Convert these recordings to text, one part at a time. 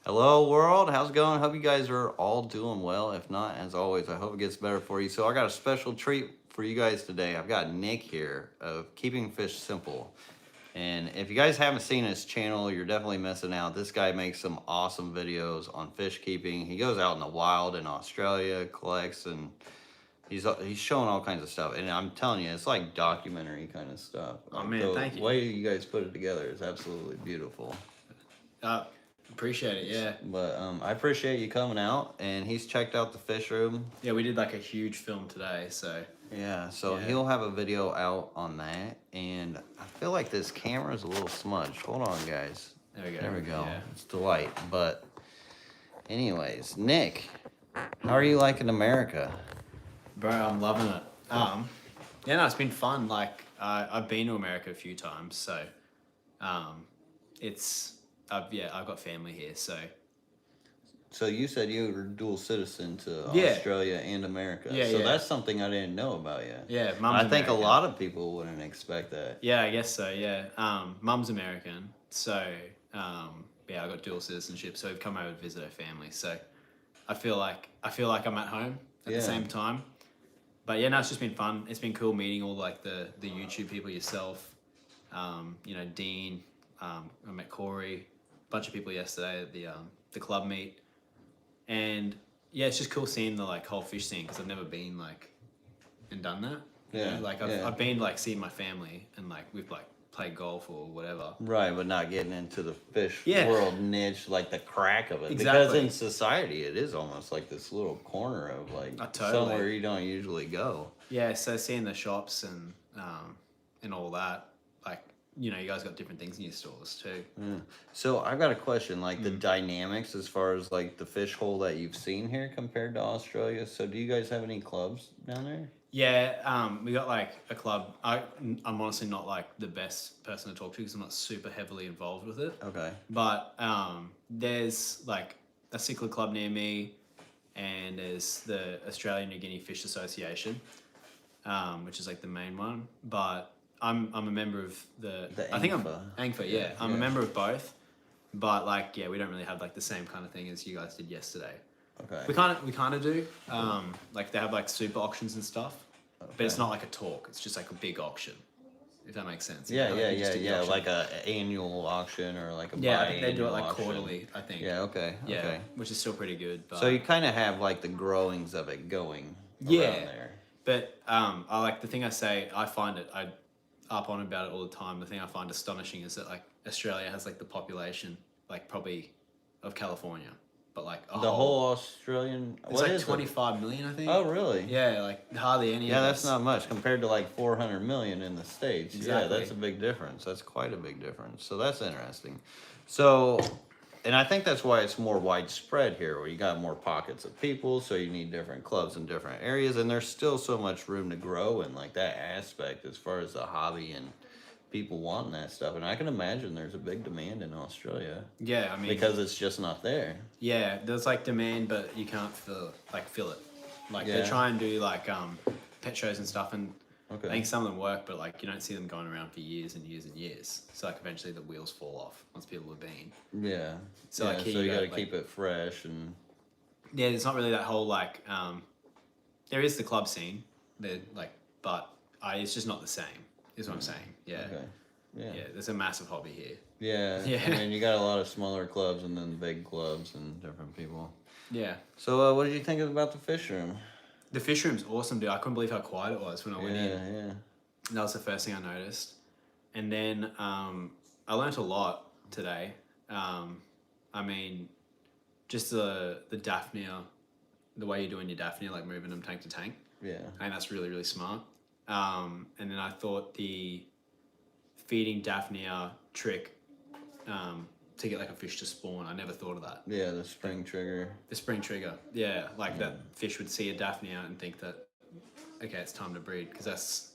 Hello, world. How's it going? Hope you guys are all doing well. If not, as always, I hope it gets better for you. So, I got a special treat for you guys today. I've got Nick here of Keeping Fish Simple. And if you guys haven't seen his channel, you're definitely missing out. This guy makes some awesome videos on fish keeping. He goes out in the wild in Australia, collects, and he's showing all kinds of stuff. And I'm telling you, it's like documentary kind of stuff. Oh Like man, the thank you. way you guys put it together is absolutely beautiful. Uh, Appreciate it. Yeah, But I appreciate you coming out, and he's checked out the fish room. yeah. We did like a huge film today, so Yeah, so yeah. he'll have a video out on that, and I feel like this camera is a little smudged. Hold on, guys. There we go. There we go. Yeah. It's the light. But, anyways, Nick, how are you liking America? Bro, I'm loving it. Yeah, no, it's been fun. Like, I've been to America a few times, so it's I've got family here, so So you said you were dual citizen to yeah, Australia and America. Yeah, So yeah. that's something I didn't know about you. yeah. I Mum's think a American. lot of people wouldn't expect that. Yeah, I guess so. Yeah. Mum's American, so yeah, I got dual citizenship, so we've come over to visit her family. So I feel like I'm at home at Yeah. the same time. But yeah, no, it's just been fun. It's been cool meeting all like the YouTube people yourself. Dean. I met Corey, a bunch of people yesterday at the club meet, and yeah, it's just cool seeing the like whole fish scene because I've never been like and done that. Yeah, Like yeah. I've been like seeing my family and like we've like played golf or whatever. Right, but not getting into the fish Yeah. world niche, like the crack of it. Because Exactly. in society, it is almost like this little corner of like Totally. somewhere you don't usually go. Yeah, so seeing the shops and all that, like you guys got different things in your stores too. Yeah. So I've got a question, like Mm. the dynamics as far as like the fish hole that you've seen here compared to Australia. So do you guys have any clubs down there? Yeah, we got like a club. I'm honestly not like the best person to talk to because I'm not super heavily involved with it. Okay. But there's like a cichlid club near me, and there's the Australian New Guinea Fish Association, which is like the main one. But I'm a member of The I think I'm ANGFA. ANGFA. Yeah, Yeah, I'm a yeah. member of both. But like, yeah, we don't really have like the same kind of thing as you guys did yesterday. Okay. We kind of do. Like they have like super auctions and stuff, but it's Okay. not like a talk. It's just like a big auction, if that makes sense. Yeah, Like, yeah, you just yeah, do the yeah. auction. Like a annual auction or like a Yeah, I think they do it biannual like auction. quarterly. I think. Yeah. Okay. Yeah, Okay. which is still pretty good. But So you kind of have like the growings of it going Yeah. around there. but I like the thing I find it. I up on about it all the time. The thing I find astonishing is that like Australia has like the population like probably of California, but like The whole Australian. it's What like is it? 25 million, I think. Oh, really? Yeah, like hardly any. Yeah, of that's us. not much compared to like 400 million in the States. Yeah, Exactly. that's a big difference. That's quite a big difference. So that's interesting. So, and I think that's why it's more widespread here, where you got more pockets of people, so you need different clubs in different areas, and there's still so much room to grow in like that aspect as far as the hobby and people wanting that stuff. And I can imagine there's a big demand in Australia Yeah, I mean, because it's just not there. yeah, there's like demand, but you can't fill it. Like they Yeah. try and do like pet shows and stuff, and I Okay. think some of them work, but like you don't see them going around for years and years and years. So like eventually the wheels fall off once people have been. Yeah. So, yeah, like, here so you you go, got to like- keep it fresh and Yeah, there's not really that whole like there is the club scene, there like, but it's just not the same. Is what I'm saying. Yeah, okay. Yeah. yeah. There's a massive hobby here. Yeah. Yeah. I mean, you got a lot of smaller clubs and then big clubs and different people. Yeah, So, what did you think about the fish room? the fish room's awesome, dude. I couldn't believe how quiet it was when I went in. Yeah. That was the first thing I noticed. And then I learnt a lot today. I mean, just the Daphnia, the way you're doing your Daphnia, like moving them tank to tank. Yeah. I think that's really, really smart. And then I thought the feeding Daphnia trick to get like a fish to spawn, I never thought of that. Yeah, the spring trigger. The spring trigger. Yeah, like that fish would see a Daphnia and think that, okay, it's time to breed, because that's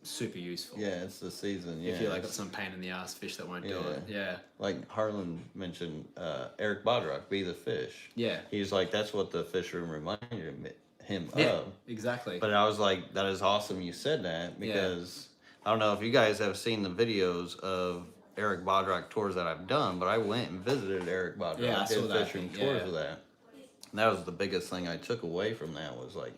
super useful. Yeah, it's the season. Yeah. If you like got it's- some pain in the ass fish that won't do Yeah. it. Yeah. Like Harlan mentioned, Eric Bodrock, Be the Fish. Yeah. He's like, that's what the fish room reminded him Yeah. of. Exactly. But I was like, that is awesome you said that because I don't know if you guys have seen the videos of Eric Bodrock tours that I've done, but I went and visited Eric Bodrock. Yeah, I saw did that fish room thing, tours yeah. of that. And that was the biggest thing I took away from that was like,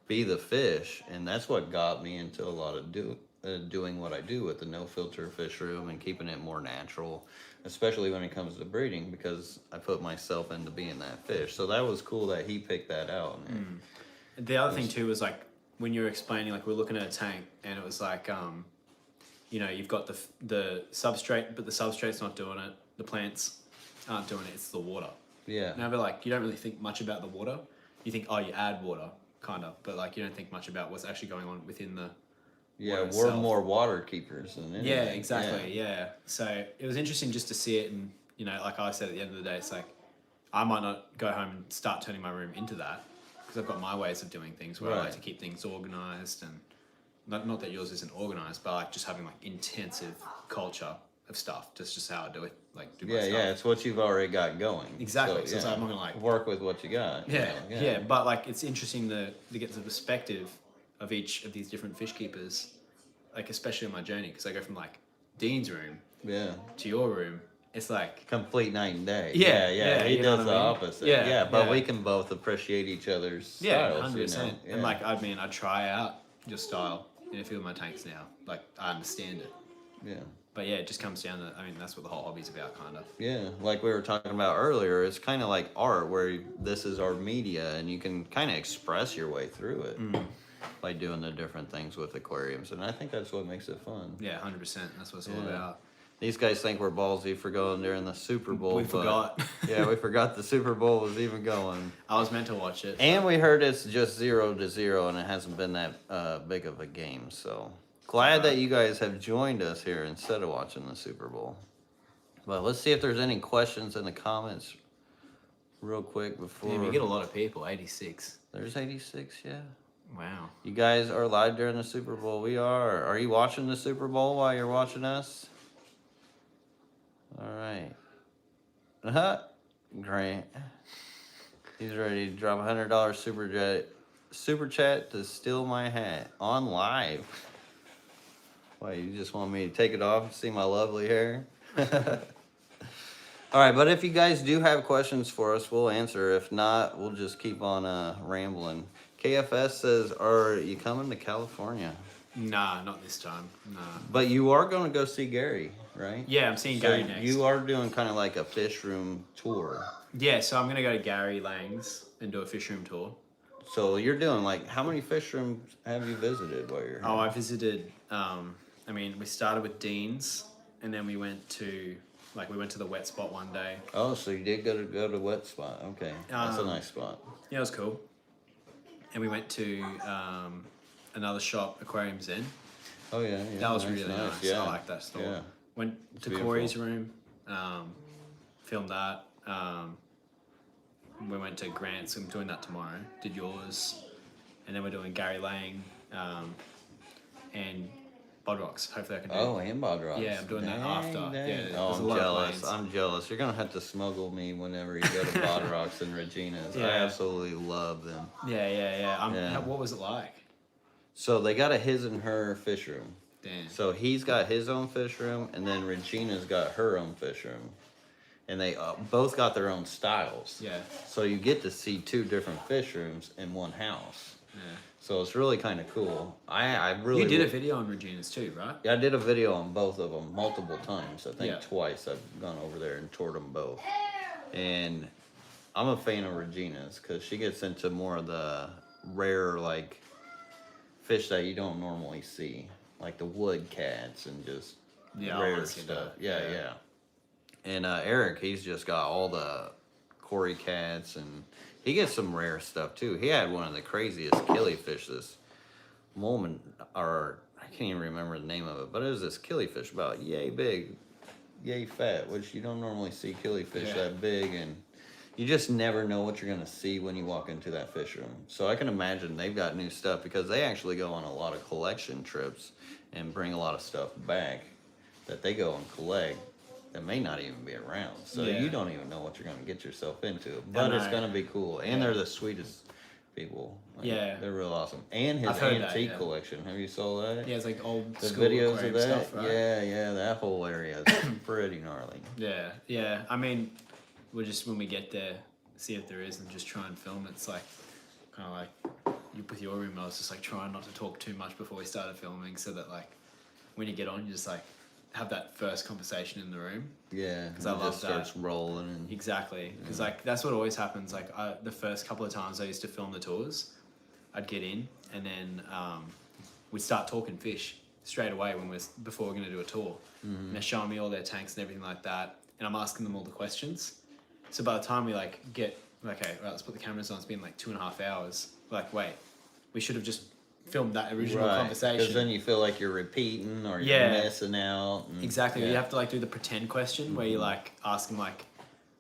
be the fish, and that's what got me into a lot of doing what I do with the no filter fish room and keeping it more natural, especially when it comes to breeding, because I put myself into being that fish. So that was cool that he picked that out. And The other thing too was like when you were explaining, like we're looking at a tank, and it was like, you know, you've got the substrate, but the substrate's not doing it. The plants aren't doing it. It's the water. Yeah. Now, but like you don't really think much about the water. You think, oh, you add water, kind of, but like you don't think much about what's actually going on within the Yeah, water we're itself. more water keepers than anything. Yeah, exactly. Yeah. So it was interesting just to see it, and you know, like I said, at the end of the day, it's like I might not go home and start turning my room into that because I've got my ways of doing things where I like Right. to keep things organized, and not that yours isn't organized, but like just having like intensive culture of stuff. That's just how I do it. Like do my Yeah, stuff. yeah, it's what you've already got going. Exactly. So it's like, I'm not gonna like work with what you got. you yeah, know, yeah, but like it's interesting to get the perspective of each of these different fish keepers, like especially on my journey, because I go from like Dean's room Yeah. to your room. It's like Complete night and day. Yeah, yeah. yeah, He you know does what the I mean? opposite. Yeah, Yeah, but yeah. we can both appreciate each other's yeah, styles. 100%. You know? And like I mean, I try out your style in a few of my tanks now. Like I understand it, yeah. but yeah, it just comes down to. I mean, that's what the whole hobby's about, kind of. Yeah, like we were talking about earlier, it's kind of like art where this is our media and you can kind of express your way through it by doing the different things with aquariums. And I think that's what makes it fun. Yeah, 100%. That's what it's all Yeah. about. These guys think we're ballsy for going during the Super Bowl. We but forgot. Yeah, we forgot the Super Bowl was even going. I was meant to watch it. And we heard it's just 0-0 and it hasn't been that big of a game. So glad that you guys have joined us here instead of watching the Super Bowl. But let's see if there's any questions in the comments real quick before. Damn, you get a lot of people. 86. There's 86, yeah. Wow. You guys are live during the Super Bowl. We are. Are you watching the Super Bowl while you're watching us? All right. Grant. He's ready to drop $100 super chat to steal my hat on live. Why, you just want me to take it off and see my lovely hair? All right, but if you guys do have questions for us, we'll answer. If not, we'll just keep on rambling. KFS says, are you coming to California? Nah, not this time. Nah. But you are going to go see Gary, right? Yeah, I'm seeing So Gary next. you are doing kind of like a fish room tour. Yeah, so I'm gonna go to Gary Lang's and do a fish room tour. So you're doing like, how many fish rooms have you visited while you're here? Oh, I visited. I mean, we started with Dean's, and then we went to the wet spot one day. Oh, so you did go to wet spot. Okay, that's a nice spot. Yeah, it was cool. And we went to another shop, Aquarium Zen. Oh yeah, yeah. That was really nice. Yeah. I like that store. Yeah. Went to beautiful. Corey's room, filmed that. We went to Grant's. I'm doing that tomorrow. Did yours, and then we're doing Gary Lang, and Bodrocks. Hopefully I can do. Oh, and Bodrocks. Yeah, I'm doing that after. Yeah, there's oh, a I'm lot of jealous. planes. I'm jealous. You're gonna have to smuggle me whenever you go to Bodrocks and Regina's. I Yeah. absolutely love them. Yeah. Yeah. What was it like? So they got a his and her fish room. Damn. So he's got his own fish room, and then Regina's got her own fish room, and they both got their own styles. Yeah. So you get to see two different fish rooms in one house. Yeah. So it's really kind of cool. I really You did a video on Regina's too, right? Yeah, I did a video on both of them multiple times. I think Yeah. twice I've gone over there and toured them both. And I'm a fan of Regina's because she gets into more of the rare like fish that you don't normally see, like the wood cats and just Yeah, I rare wanna see stuff. that. Yeah, Yeah. yeah. And Eric, he's just got all the Cory cats, and he gets some rare stuff too. He had one of the craziest killifish this moment, or I can't even remember the name of it, but it was this killifish about yay big, yay fat, which you don't normally see killifish Yeah. that big, and you just never know what you're gonna see when you walk into that fish room. So I can imagine they've got new stuff because they actually go on a lot of collection trips and bring a lot of stuff back that they go and collect that may not even be around. So Yeah. you don't even know what you're gonna get yourself into. But I it's know. gonna be cool. And they're the sweetest people. Like, Yeah. they're real awesome. And his I've heard that, antique yeah. collection. Have you saw that? Yeah, it's like old The school videos of aquarium that. stuff, right? Yeah, that whole area is pretty gnarly. Yeah. I mean, we'll just when we get there, see if there is, and just try and film. It's like kind of like you with your room. I was just like trying not to talk too much before we started filming, so that like when you get on, you just like have that first conversation in the room. Yeah, because I love just starts rolling and Exactly, because like that's what always happens. Like the first couple of times I used to film the tours, I'd get in and then we'd start talking fish straight away before we're going to do a tour. And they're showing me all their tanks and everything like that, and I'm asking them all the questions. So by the time we like get okay, right, let's put the cameras on. It's been like 2.5 hours. We're like, wait, we should have just filmed that original conversation. Because then you feel like you're repeating or you're missing out. And, exactly. You have to like do the pretend question where you like ask them like,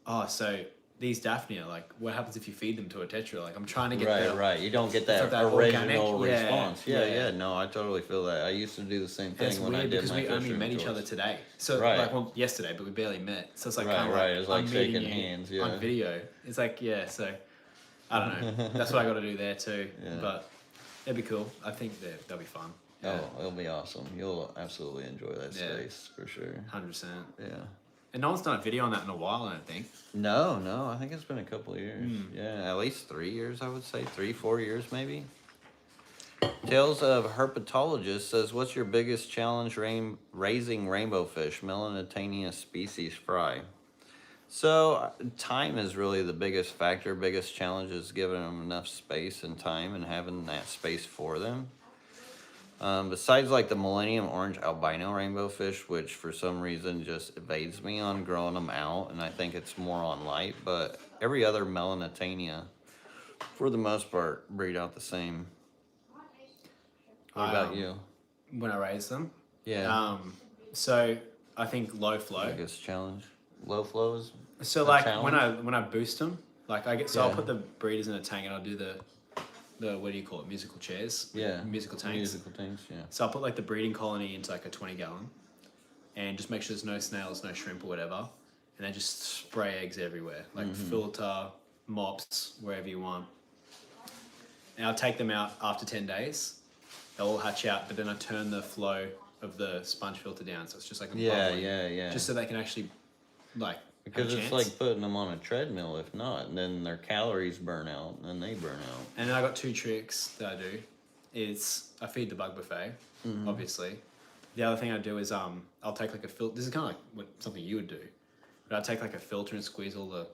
oh, so these Daphnia, like, what happens if you feed them to a tetra? Like, I'm trying to get right. You don't get that, that original organic response. Yeah. No, I totally feel that. I used to do the same thing it's when weird I did because my we only fishing met each tours. other today. So like yesterday, but we barely met. So it's like kind of like It's like I'm shaking meeting you hands. on video. It's like so I don't know. That's what I got to do there too. Yeah. But it'd be cool. I think they'll be fun. Yeah. Oh, it'll be awesome. You'll absolutely enjoy that space for sure. 100%. Yeah. And no one's done a video on that in a while, I don't think. No. I think it's been a couple of years. Yeah, at least 3 years, I would say. 3-4 years, maybe. Tales of Herpetologist says, what's your biggest challenge raising rainbow fish, Melanitania species fry? So time is really the biggest factor. Biggest challenge is giving them enough space and time and having that space for them. Besides like the Millennium Orange albino rainbow fish, which for some reason just evades me on growing them out, and I think it's more on light, but every other Melanitania, for the most part, breed out the same. What about you? When I raise them? Yeah. So I think low flow. Biggest challenge? Low flows? So like when I boost them, like I'll put the breeders in a tank and I'll do the what do you call it, musical chairs? Yeah. Musical tanks. Musical tanks, yeah. So I'll put like the breeding colony into like a 20-gallon and just make sure there's no snails, no shrimp or whatever. And then just spray eggs everywhere. Like filter, mops, wherever you want. And I'll take them out after 10 days. They'll all hatch out, but then I turn the flow of the sponge filter down. So it's just like a bubbling, yeah. just so they can actually like because it's like putting them on a treadmill. If not, and then their calories burn out, and they burn out. And then I got 2 tricks that I do. Is I feed the bug buffet, obviously. The other thing I do is I'll take like a filter. This is kind of like something you would do, but I'll take like a filter and squeeze all the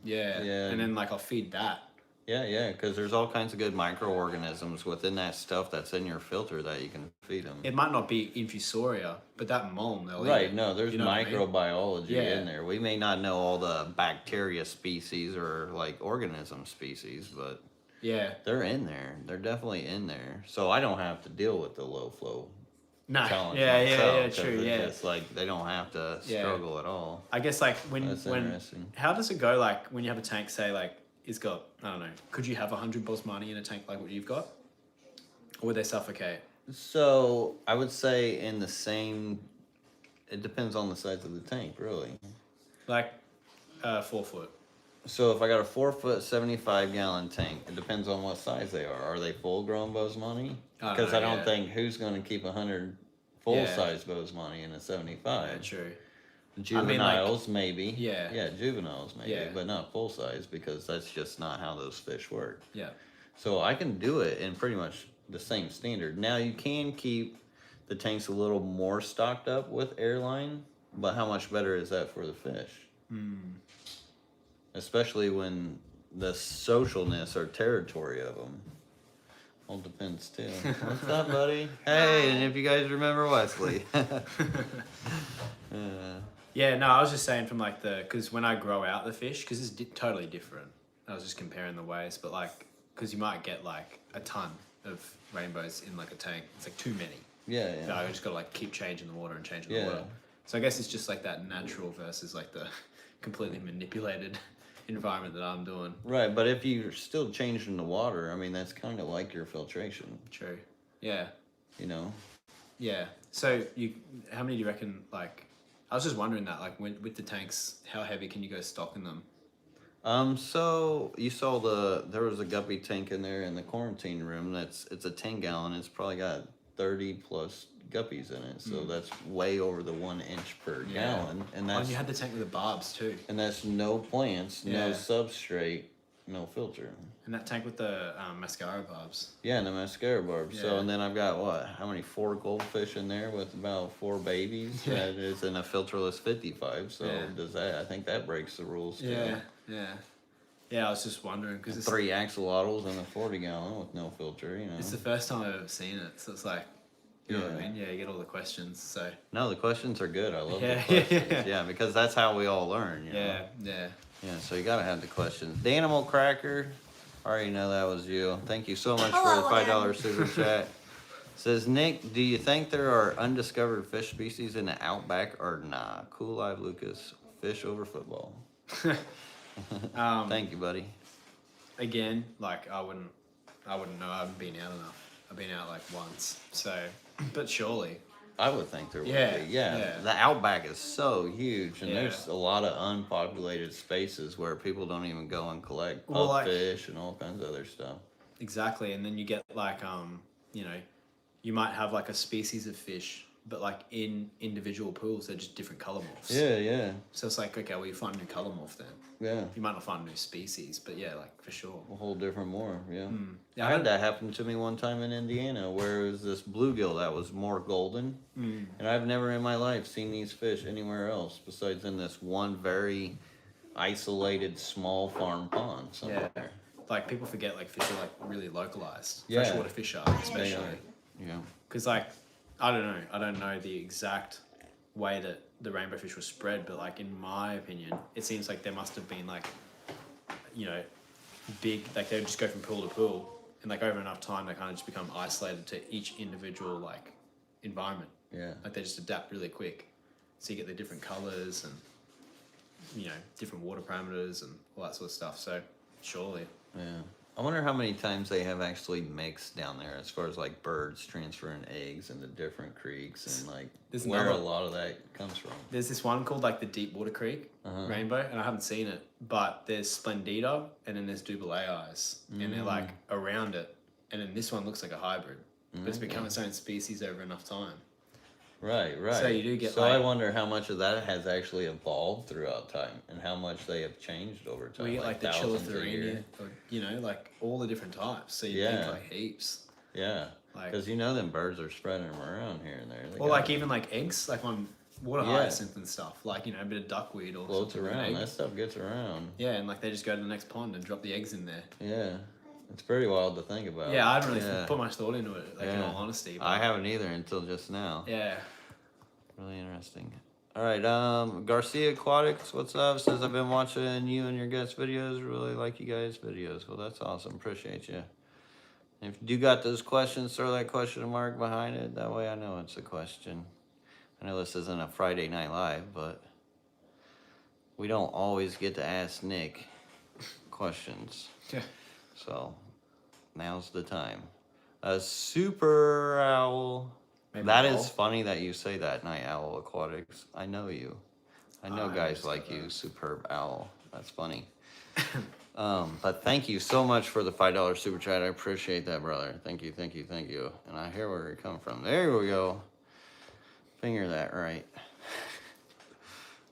Yeah. and then like I'll feed that. Yeah, because there's all kinds of good microorganisms within that stuff that's in your filter that you can feed them. It might not be infusoria, but that mulm they'll eat. Right, no, there's You know what I mean? microbiology Yeah. in there. We may not know all the bacteria species or like organism species, but Yeah. they're in there. They're definitely in there. So I don't have to deal with the low flow No. challenge Yeah, myself, 'cause true. it's Yeah. just like they don't have to struggle at all. I guess like That's interesting. how does it go like when you have a tank, say like it's got, I don't know, could you have 100 Bosmani in a tank like what you've got? Or would they suffocate? So I would say in the same, it depends on the size of the tank, really. Like 4 foot. So if I got a 4-foot, 75-gallon tank, it depends on what size they are. Are they full-grown Bosemani? Because I don't think who's going to keep 100 full-size Bosemani in a 75. Yeah, true. Juveniles, maybe. Yeah. Yeah, juveniles, maybe, Yeah. but not full-size because that's just not how those fish work. Yeah. So I can do it in pretty much the same standard. Now you can keep the tanks a little more stocked up with airline, but how much better is that for the fish? Especially when the socialness or territory of them. All depends too. What's up, buddy? Hey, and if you guys remember Wesley. Yeah, no, I was just saying from like because when I grow out the fish, because it's totally different. I was just comparing the ways, but like, because you might get like a ton of rainbows in like a tank. It's like too many. Yeah. So I just got to like keep changing the water and changing the water. So I guess it's just like that natural versus like the completely manipulated environment that I'm doing. Right, but if you're still changing the water, I mean, that's kind of like your filtration. True. Yeah. You know? Yeah. So how many do you reckon, like, I was just wondering that, like, with the tanks, how heavy can you go stocking them? So you saw there was a guppy tank in there in the quarantine room. It's a 10 gallon. It's probably got 30 plus guppies in it. So that's way over the 1 inch per gallon, and Oh, and that's you had the tank with the barbs too. no plants, no Yeah. substrate, no filter. And that tank with the mascara barbs. Yeah, and the mascara barb. So, Yeah. and then I've got what? How many? 4 goldfish in there with about 4 babies. Yeah. That is in a filterless 55. So Yeah. does that? I think that breaks the rules too. Yeah. Yeah, I was just wondering because it's 3 axolotls in a 40 gallon with no filter. You know. it's the first time I've ever seen it, so it's like, you know what I Yeah. mean? Yeah, you get all the questions. So No, the questions are good. I love Yeah, the questions. yeah. Yeah, because that's how we all learn. You know? yeah. Yeah. So you gotta have the questions. The Animal Cracker. I already know that was you. Thank you so much for the Hello, $5 super chat. Says Nick, do you think there are undiscovered fish species in the Outback or nah? Cool Live Lucas, fish over football. Thank you, buddy. Again, like I wouldn't know. I haven't been out enough. I've been out like once. So, but surely. I would think there would Yeah, be. Yeah. yeah. The Outback is so huge, and Yeah. there's a lot of unpopulated spaces where people don't even go and collect Well, like- fish and all kinds of other stuff. Exactly, and then you get like you know, you might have like a species of fish, but like in individual pools, they're just different color morphs. Yeah. So it's like, okay, well, you find a new color morph then. Yeah. You might not find a new species, but yeah, like for sure. A whole different more, yeah. Yeah, I had that happen to me one time in Indiana where it was this bluegill that was more golden. And I've never in my life seen these fish anywhere else besides in this one very isolated small farm pond somewhere. Yeah. Like people forget like fish are like really localized. Yeah. Freshwater fish are, They especially. are. Yeah. Because like, I don't know the exact way that the rainbow fish was spread, but like in my opinion, it seems like there must have been like, you know, big, like they would just go from pool to pool, and like over enough time they kind of just become isolated to each individual like environment. Yeah. Like they just adapt really quick, so you get the different colors and, you know, different water parameters and all that sort of stuff. So surely. Yeah. I wonder how many times they have actually mixed down there as far as like birds transferring eggs into different creeks and like There's where another- a lot of that comes from. There's this one called like the Deep Water Creek Rainbow, and I haven't seen it, but there's Splendida and then there's Dubalayi, and they're like around it, and then this one looks like a hybrid, but it's become its own species over enough time. Right. So you do get So I like- wonder how much of that has actually evolved throughout time and how much they have changed over time. We get like the thousands a year. Chilotharina, or, you know, like all the different types. So you Yeah. think like heaps. Yeah. Like- Because you know them birds are spreading them around here and there. They Or got like even like eggs, like on water Yeah. hyacinth and stuff. Like, you know, a bit of duckweed or floats something with an around. egg. That stuff gets around. Yeah, and like they just go to the next pond and drop the eggs in there. Yeah. It's pretty wild to think about. Yeah, I haven't really Yeah. put much thought into it, like in Yeah. all honesty. But I haven't either until just now. yeah. Really interesting. All right, Garcia Aquatics, what's up? Says I've been watching you and your guest videos. Really like you guys' videos. Well, that's awesome. Appreciate you. If you do got those questions, throw that question mark behind it. That way I know it's a question. I know this isn't a Friday Night Live, but we don't always get to ask Nick questions. Yeah. So now's the time. Super Owl. Maybe That owl? is funny that you say that, Night Owl Aquatics. I know you. I know I guys understand like you, that. Superb Owl. That's funny. But thank you so much for the $5 super chat. I appreciate that, brother. Thank you. And I hear where you're coming from. There we go. Finger that right.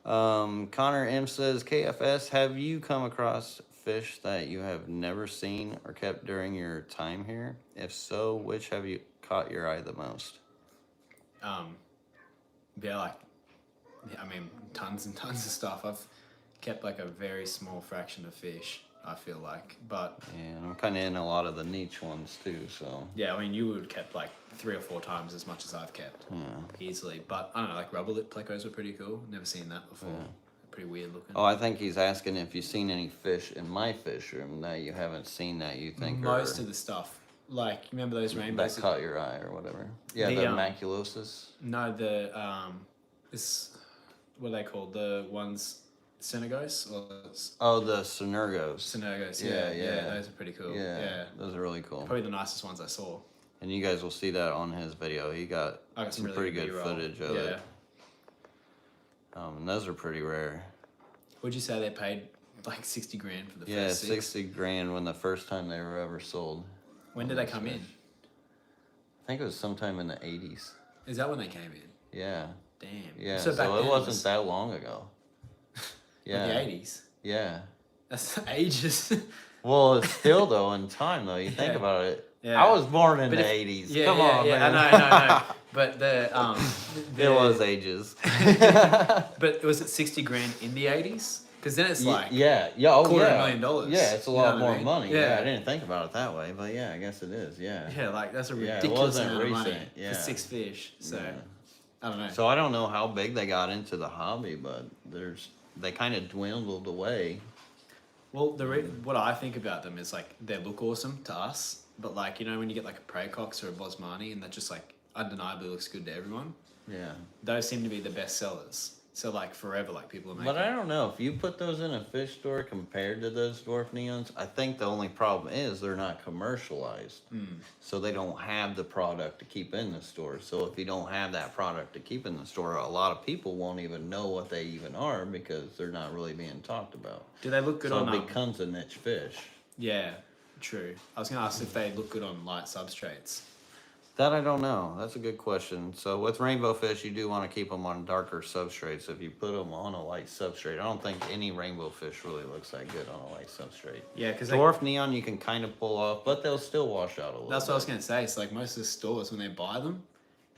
Connor M says, KFS, have you come across fish that you have never seen or kept during your time here? If so, which have you caught your eye the most? Yeah, like, I mean, tons and tons of stuff. I've kept like a very small fraction of fish, I feel like. But And I'm kind of in a lot of the niche ones too, so. yeah, I mean, you would have kept like 3 or 4 times as much as I've kept easily. But I don't know, like rubber lip plecos were pretty cool. Never seen that before. Pretty weird looking. Oh, I think he's asking if you've seen any fish in my fish room that you haven't seen that you think Most are, of the stuff, like remember those that rainbows? caught your eye or whatever. Yeah, The, the, um, maculosus. No, the this what are they called? The ones Senegos or Oh, the synergos. Synergos? Yeah, Yeah, yeah. those are pretty cool. Yeah, Yeah, those are really cool. probably the nicest ones I saw. And you guys will see that on his video. He got I got some really pretty good B-roll. footage of it. And those are pretty rare. Would you say they paid like 60 grand for the Yeah, first 6. 60 grand when the first time they were ever sold. When did they come in? I think it was sometime in the 80s. Is that when they came in? Yeah. Damn. Yeah, So, back so then it wasn't that long ago. Yeah. Yeah. The 80s. Yeah. That's ages. Well, it's still though in time though. You think Yeah. about it. Yeah. I was born in But the if- 80s. Yeah, Come yeah, on, yeah. man. I know. But It was ages. But was it 60 grand in the 80s? Because then it's like yeah, oh $250,000. Yeah, it's a You lot know what I more mean? money. Yeah. Yeah, I didn't think about it that way, but yeah, I guess it is. Yeah. Yeah, like that's a Yeah, it ridiculous wasn't amount of money recent, yeah. for 6 fish. So Yeah. I don't know. So I don't know how big they got into the hobby, but they kind of dwindled away. Well, what I think about them is like they look awesome to us, but like when you get like a Pracox or a Bosmani and that just like undeniably looks good to everyone, Yeah. those seem to be the best sellers. So like forever, like people are making. But I don't know if you put those in a fish store compared to those dwarf neons. I think the only problem is they're not commercialized, so they don't have the product to keep in the store. So if you don't have that product to keep in the store, a lot of people won't even know what they even are because they're not really being talked about. Do they look good So on? it becomes a niche fish. Yeah, true. I was gonna ask if they look good on light substrates. That I don't know. That's a good question. So with rainbow fish, you do want to keep them on darker substrates. If you put them on a light substrate, I don't think any rainbow fish really looks that good on a light substrate. Yeah, because Dwarf neon you can kind of pull off, but they'll still wash out a little. that's what I was gonna say. So like most of the stores when they buy them,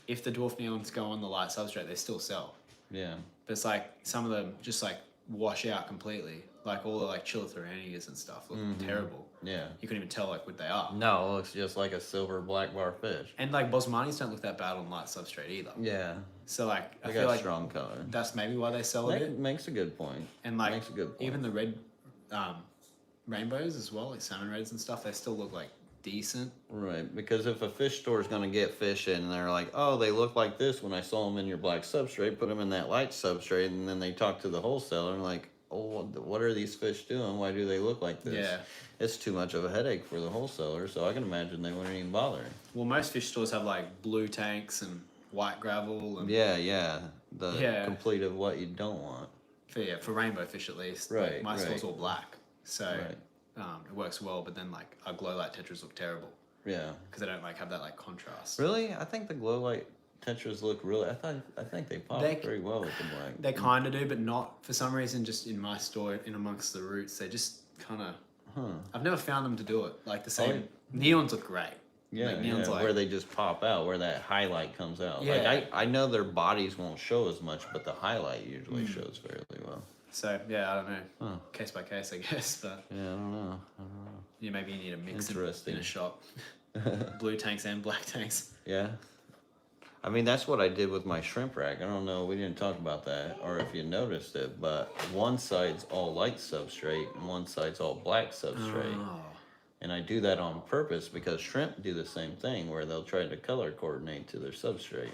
if the dwarf neons go on the light substrate, they still sell. Yeah. But it's like some of them just like wash out completely. Like all the like chilotheranias and stuff look terrible. Yeah. You couldn't even tell like what they are. No, it looks just like a silver black bar fish. And like Bosmanis don't look that bad on light substrate either. Yeah. So like I They feel got like strong color. that's maybe why they sell a That bit. makes a good point. And like makes a good point. even the red rainbows as well, like salmon reds and stuff, they still look like decent. Right, because if a fish store is going to get fish in and they're like, oh, they look like this when I saw them in your black substrate, put them in that light substrate, and then they talk to the wholesaler and like, oh, what are these fish doing? Why do they look like this? Yeah. It's too much of a headache for the wholesaler, so I can imagine they wouldn't even bother. Well, most fish stores have like blue tanks and white gravel and Yeah, the Yeah. complete of what you don't want. for rainbow fish at least. Right, Like, my right. store's all black, so Right. it works well. But then like our glow light tetras look terrible Yeah. because they don't like have that like contrast. Really? I think the glow light tetras look really, I think they pop They- very well with the black. They kind of do, but not for some reason. Just in my store, in amongst the roots, they just kind of. Huh. I've never found them to do it like the same. Oh. Neons look great. Yeah, Like, neon's like- where they just pop out, where that highlight comes out. Yeah. Like I know their bodies won't show as much, but the highlight usually shows fairly well. So yeah, I don't know, Huh. case by case, I guess. But Yeah, I don't know. yeah, maybe you need a mix in Interesting. a shop. Blue tanks and black tanks. Yeah. I mean, that's what I did with my shrimp rack. I don't know, we didn't talk about that, or if you noticed it, but one side's all light substrate and one side's all black substrate. Oh. And I do that on purpose because shrimp do the same thing, where they'll try to color coordinate to their substrate.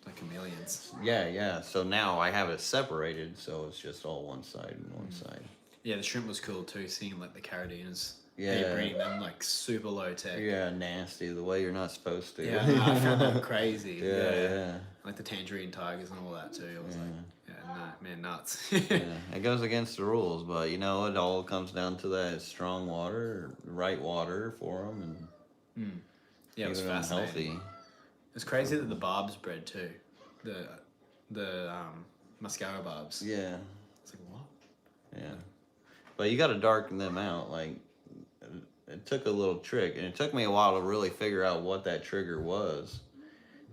Like chameleons. Yeah. So now I have it separated, so it's just all one side and one side. Yeah, the shrimp was cool too, seeing like the caradinas. Yeah. Breeding them like super low tech. Yeah, nasty, the way you're not supposed to. Yeah, no, I found that crazy. Yeah. Like the tangerine tigers and all that too. I was like, yeah, nah, man, nuts. Yeah, it goes against the rules, but you know, it all comes down to that strong water, right water for them, and Yeah, it was keeping them fascinating. healthy. It's crazy that the barbs bred too. The mascara barbs. Yeah, It's like what? yeah. But you got to darken them out. Like, it took a little trick, and it took me a while to really figure out what that trigger was.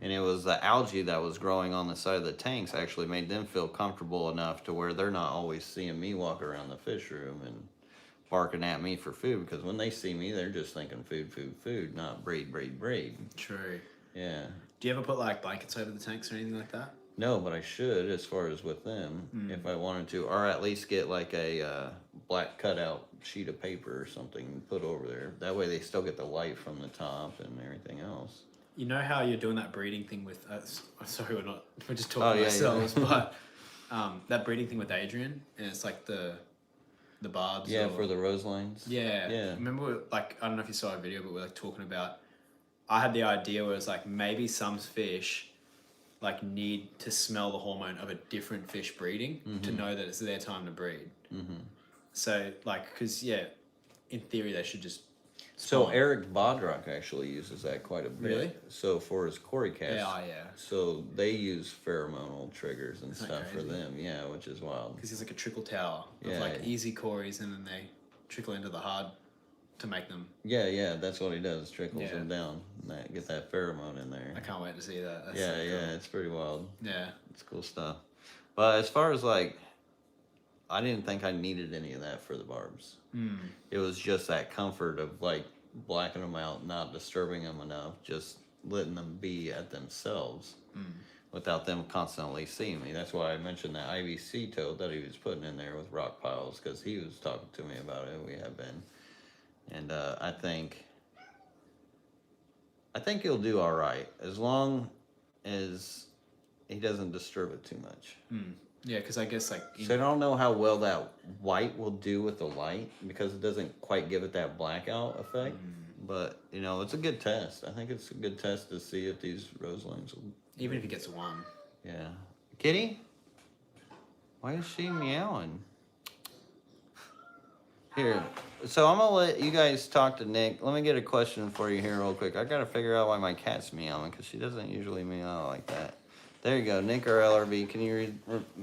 And it was the algae that was growing on the side of the tanks actually made them feel comfortable enough to where they're not always seeing me walk around the fish room and barking at me for food, because when they see me, they're just thinking food, not breed. True. Yeah. Do you ever put like blankets over the tanks or anything like that? No, but I should, as far as with them, if I wanted to, or at least get like a black cutout sheet of paper or something and put over there. That way they still get the light from the top and everything else. You know how you're doing that breeding thing with? Sorry, we're just talking Oh, yeah, ourselves, but that breeding thing with Adrian, and it's like the barbs. Yeah, or- for the rose lines. Yeah. Yeah. Remember, like, I don't know if you saw a video, but we're like talking about. I had the idea where it's like maybe some fish, like, need to smell the hormone of a different fish breeding to know that it's their time to breed. So like, because in theory they should just. So spawn. Eric Bodrock actually uses that quite a bit. Really? So for his Cory cast. Yeah. So they use pheromonal triggers and Isn't that stuff for crazy? them. Yeah, which is wild. Because he's like a trickle tower Yeah. of like easy Corys, and then they trickle into the hard to make them. Yeah, that's what he does. Trickles Yeah. them down. Get that pheromone in there. I can't wait to see that. That's Yeah, so cool. it's pretty wild. Yeah. It's cool stuff. But as far as like, I didn't think I needed any of that for the barbs. It was just that comfort of like blacking them out, not disturbing them enough, just letting them be at themselves without them constantly seeing me. That's why I mentioned that IVC toad that he was putting in there with rock piles, because he was talking to me about it. We have been. And I think he'll do all right as long as he doesn't disturb it too much. Yeah, because I guess like. So I don't know how well that white will do with the light, because it doesn't quite give it that blackout effect. But it's a good test. I think it's a good test to see if these roselings will. Even if he gets one. Yeah, Kitty. Why is she meowing? Here, so I'm gonna let you guys talk to Nick. Let me get a question for you here real quick. I gotta figure out why my cat's meowing, because she doesn't usually meow like that. There you go, Nick or LRB. Can you read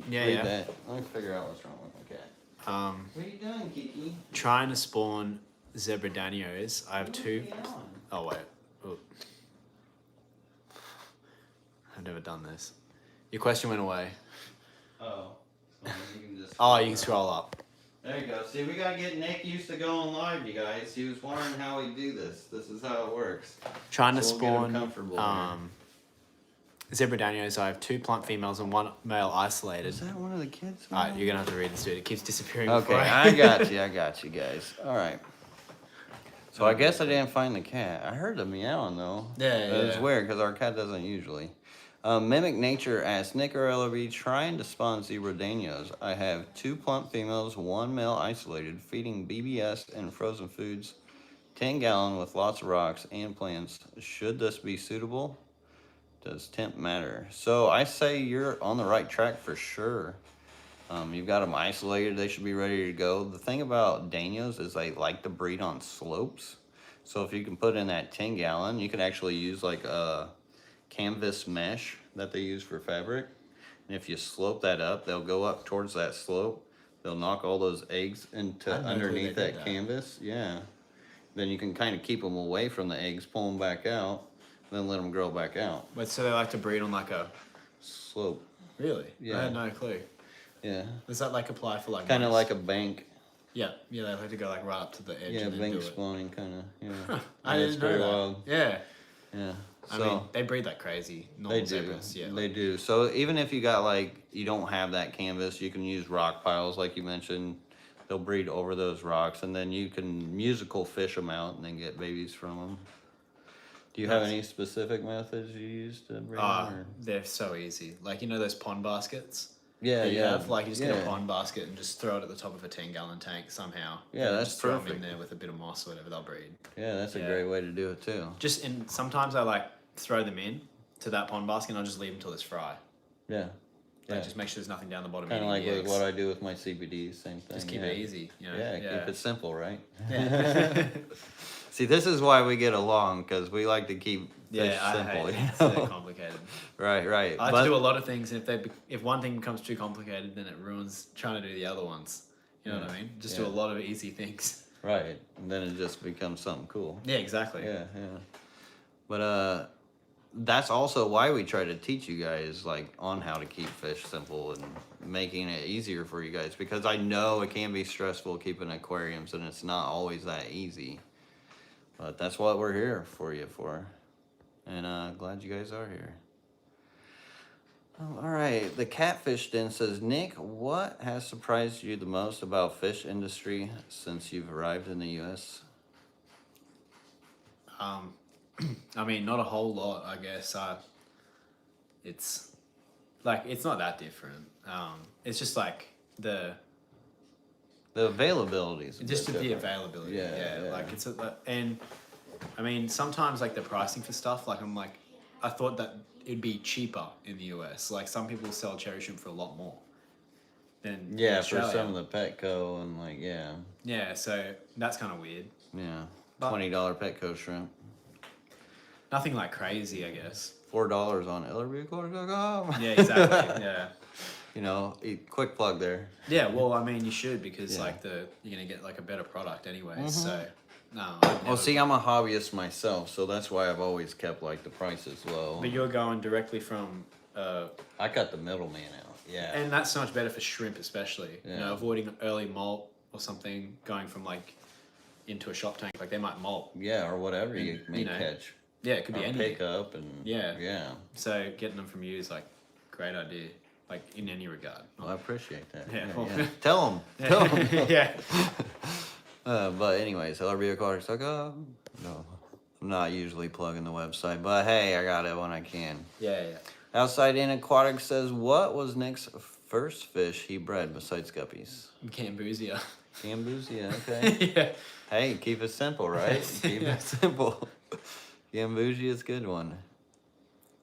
Yeah. that? Let me figure out what's wrong with my cat. What are you doing, Kiki? Trying to spawn zebra Danios. I have What are two. you meowing? Oh wait. Oh. I've never done this. Your question went away. Oh, so you can just. Oh, you can scroll up. There you go. See, we gotta get Nick used to going live, you guys. He was wondering how we do this. This is how it works. Trying to So we'll get him spawn comfortable here. zebra Danios. I have 2 plump females and 1 male isolated. Is that one of the kids? Alright, you're gonna have to read this, dude. It keeps disappearing. Okay, before I got you guys. All right. So I guess I didn't find the cat. I heard the meowing though. Yeah, It was yeah. weird because our cat doesn't usually. Mimic Nature asks, Nick or LRB trying to spawn zebra Danios. I have 2 plump females, 1 male isolated, feeding BBS and frozen foods, 10-gallon with lots of rocks and plants. Should this be suitable? Does temp matter? So I say you're on the right track for sure. You've got them isolated. They should be ready to go. The thing about Danios is they like to breed on slopes. So if you can put in that 10-gallon, you can actually use like a canvas mesh that they use for fabric. And if you slope that up, they'll go up towards that slope. They'll knock all those eggs into I didn't know underneath they did that that. canvas. Yeah. Then you can kind of keep them away from the eggs, pull them back out, then let them grow back out. But so they like to breed on like a. Slope. Really? Yeah. I had no clue. Yeah. Does that like apply for like. Kind of mice? like a bank. Yeah, they like to go like right up to the edge. Yeah, and then bank do it. spawning kind of. Yeah. I Yeah, didn't it's know pretty that. wild. Yeah. Yeah. I So mean, they breed like crazy. they Normal do. zebras. Yeah. They do. So even if you got like you don't have that canvas, you can use rock piles like you mentioned. They'll breed over those rocks, and then you can musical fish them out and then get babies from them. Do you have Nice. any specific methods you use to breed them? Or? They're so easy. Like those pond baskets. Yeah, that you yeah. have, like you just get yeah. a pond basket and just throw it at the top of a 10-gallon tank somehow. Yeah, and that's just throw 'em perfect. in there with a bit of moss or whatever, they'll breed. Yeah, that's a Yeah. great way to do it too. Just in sometimes I like throw them in to that pond basket and I'll just leave them till it's fry. Yeah. Like, Yeah. just make sure there's nothing down the bottom. Kind of eating like the with eggs. what I do with my CBDs, same thing. Just keep yeah. it easy. You know? Yeah, keep it simple, right? Yeah. See, this is why we get along, because we like to keep fish Yeah, I simple. hate you it. It's so know? complicated. Right. I like to do a lot of things, and if one thing becomes too complicated, then it ruins trying to do the other ones. You know what I mean? Just do Yeah. a lot of easy things. Right, and then it just becomes something cool. Yeah, exactly. Yeah. But that's also why we try to teach you guys like on how to keep fish simple and making it easier for you guys, because I know it can be stressful keeping aquariums and it's not always that easy. But that's what we're here for you for. And glad you guys are here. Oh, all right, the Catfish Den says, Nick, what has surprised you the most about fish industry since you've arrived in the U.S.? I mean, not a whole lot, I guess. It's not that different. It's just like The availability is a just bit the different. availability. Yeah, yeah. Like and I mean, sometimes like the pricing for stuff, like I thought that it'd be cheaper in the US. Like some people sell cherry shrimp for a lot more than Yeah, in for Australia. some of the Petco and like Yeah, so that's kind of weird. yeah, But- $20 Petco shrimp, Nothing like crazy, I guess. $4 on LRB.com. Yeah, exactly. Yeah. You know, quick plug there. Yeah, well, I mean, you should because Yeah. like you're gonna get like a better product anyway. Mhm. So, no. Well, see, I'm a hobbyist myself, so that's why I've always kept like the prices low. But you're going directly from, I cut the middleman out. Yeah. and that's so much better for shrimp, especially. You Yeah. know, avoiding early molt or something, going from like into a shop tank, like they might molt. Yeah, or whatever you And, may you know, catch. Yeah, it could be Or anything. pick up and yeah. So getting them from you is like great idea, like in any regard. Well, I appreciate that. Yeah. Tell them. Tell them. Yeah. But anyways, LRBAquatics.com. No, I'm not usually plugging the website, but hey, I got it when I can. Yeah. Outside In Aquatics says, what was Nick's first fish he bred besides guppies? Cambodia. Gambusia, okay. Yeah. Hey, keep it simple, right? Keep Yeah. it simple. Gambusia is a good one.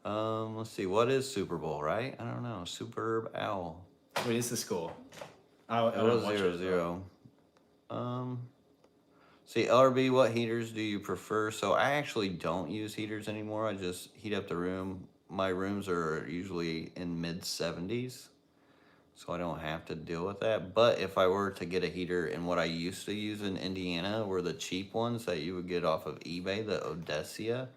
Let's see, what is Super Bowl, right? I don't know. Superb Owl. What is the score? I It don't was watch 0-0. See, LRB, what heaters do you prefer? So I actually don't use heaters anymore. I just heat up the room. My rooms are usually in mid-70s, so I don't have to deal with that. But if I were to get a heater, and what I used to use in Indiana were the cheap ones that you would get off of eBay, the Odessia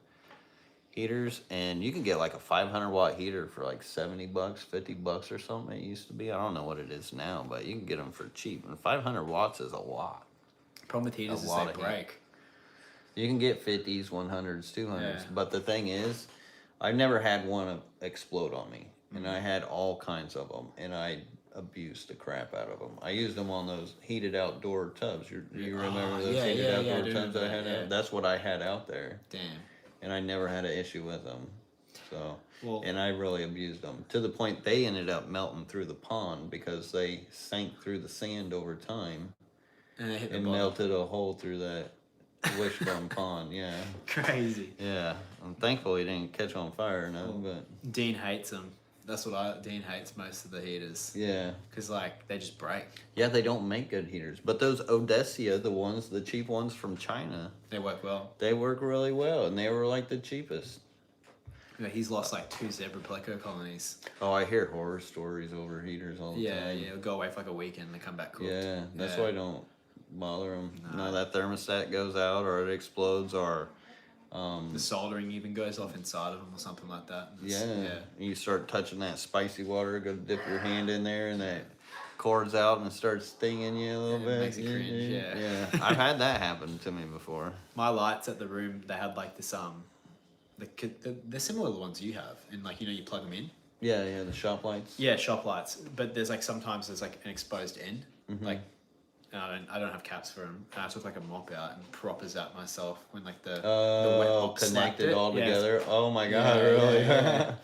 heaters, and you can get like a 500-watt heater for like $70, $50 or something. It used to be. I don't know what it is now, but you can get them for cheap. And 500 watts is a lot. Problem with heaters A is lot they of heat. break. You can get 50s, 100s, 200s, Yeah. but the thing is, I've never had one explode on me, and I had all kinds of them, and I abused the crap out of them. I used them on those heated outdoor tubs. You remember those yeah, heated yeah, outdoor I do tubs I remember had? that, yeah. That's what I had out there, Damn. and I never had an issue with them. So, Well- and I really abused them to the point they ended up melting through the pond because they sank through the sand over time And they hit the and bottom. melted a hole through that wishbone pond. Yeah. Crazy. Yeah, I'm thankful he didn't catch on fire, no, but Dean hates them. That's what Dean hates most of the heaters. yeah. Because like they just break. Yeah, they don't make good heaters, but those Odessia, the cheap ones from China, They work well. they work really well, and they were like the cheapest. You know, he's lost like 2 zebra pleco colonies. Oh, I hear horror stories over heaters all the Yeah, time. yeah. It'll go away for like a weekend and they come back cooked. Yeah, that's Yeah. why I don't bother them. Nah. No, that thermostat goes out or it explodes or, The soldering even goes off inside of them or something like that. And it's- yeah. You start touching that spicy water, go dip your hand in there, and that cord's out and it starts stinging you a little Yeah, it bit. makes you cringe, yeah. Yeah, I've had that happen to me before. My lights at the room, they had like this they're similar to the ones you have, and like you plug them in. Yeah, the shop lights. Yeah, shop lights, but there's like sometimes there's like an exposed end, Mm-hmm. like. And I don't have caps for them. And I took like a mop out and proppers out myself when like the wet Oh, box slapped connected it. all Yeah, together. Oh my god, Yeah, really? yeah.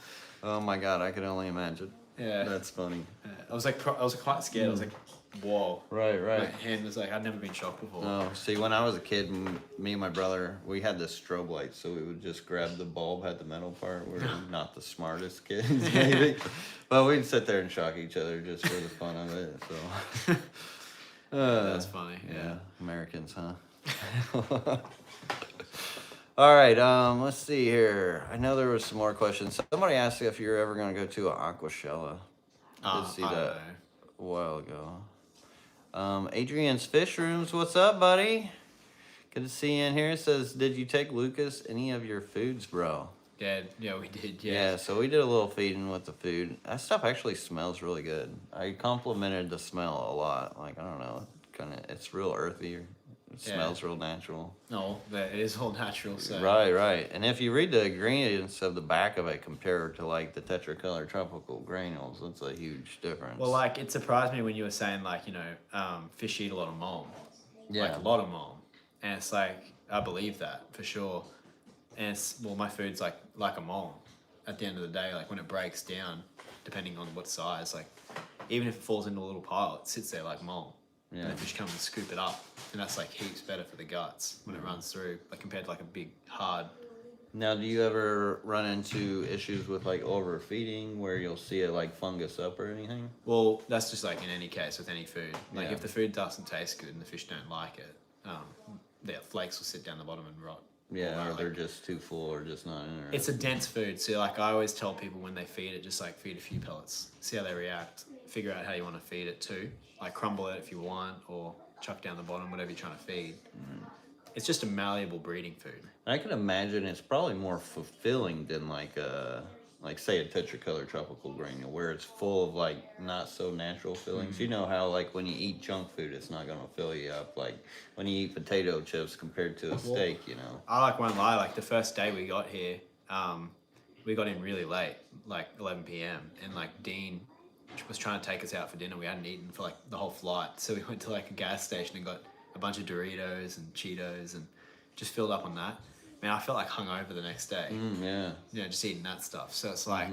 Oh my god, I can only imagine. Yeah. That's funny. I was like, I was quite scared. I was like, whoa. Right, My right. hand was like, I'd never been shocked before. Oh, see, when I was a kid, me and my brother, we had this strobe light, so we would just grab the bulb, had the metal part. We're not the smartest kids, maybe, but we'd sit there and shock each other just for the fun of it. So. That's funny. Yeah, Americans, huh? All right, let's see here. I know there was some more questions. Somebody asked if you're ever going to go to an Aquashella. I did see I don't that know. a while ago. Adrian's Fish Rooms, what's up, buddy? Good to see you in here. It says, did you take Lucas any of your foods, bro? Yeah, we did. Yeah, so we did a little feeding with the food. That stuff actually smells really good. I complimented the smell a lot. Like, I don't know, it's real earthy. It Yeah. smells real natural. No, that it is all natural. So Right. And if you read the ingredients of the back of it compared to like the Tetracolor tropical granules, that's a huge difference. Well, like it surprised me when you were saying like fish eat a lot of mulm. Yeah. Like a lot of mulm, and it's like I believe that for sure. And my food's like a mulm. At the end of the day, like when it breaks down, depending on what size, like even if it falls into a little pile, it sits there like mulm. Yeah. And the fish come and scoop it up, and that's like heaps better for the guts when it runs through, like compared to like a big hard Now, do you ever run into issues with like overfeeding where you'll see it like fungus up or anything? Well, that's just like in any case with any food. Like Yeah. if the food doesn't taste good and the fish don't like it, the flakes will sit down the bottom and rot. Yeah, or like, they're just too full or just not interested. it's a dense food, so like I always tell people when they feed it, just like feed a few pellets, see how they react, figure out how you want to feed it too. Like crumble it if you want, or chuck down the bottom, whatever you're trying to feed. It's just a malleable breeding food. I can imagine it's probably more fulfilling than like say a tetracolor tropical granule where it's full of like not so natural fillings. You know how like when you eat junk food, it's not gonna fill you up like when you eat potato chips compared to a steak. You know. I like won't lie, like the first day we got here, we got in really late, like 11 p.m. and like Dean was trying to take us out for dinner. We hadn't eaten for like the whole flight, so we went to like a gas station and got a bunch of Doritos and Cheetos and just filled up on that. Man, I felt like hungover the next day. Yeah. You know, just eating that stuff. So it's like,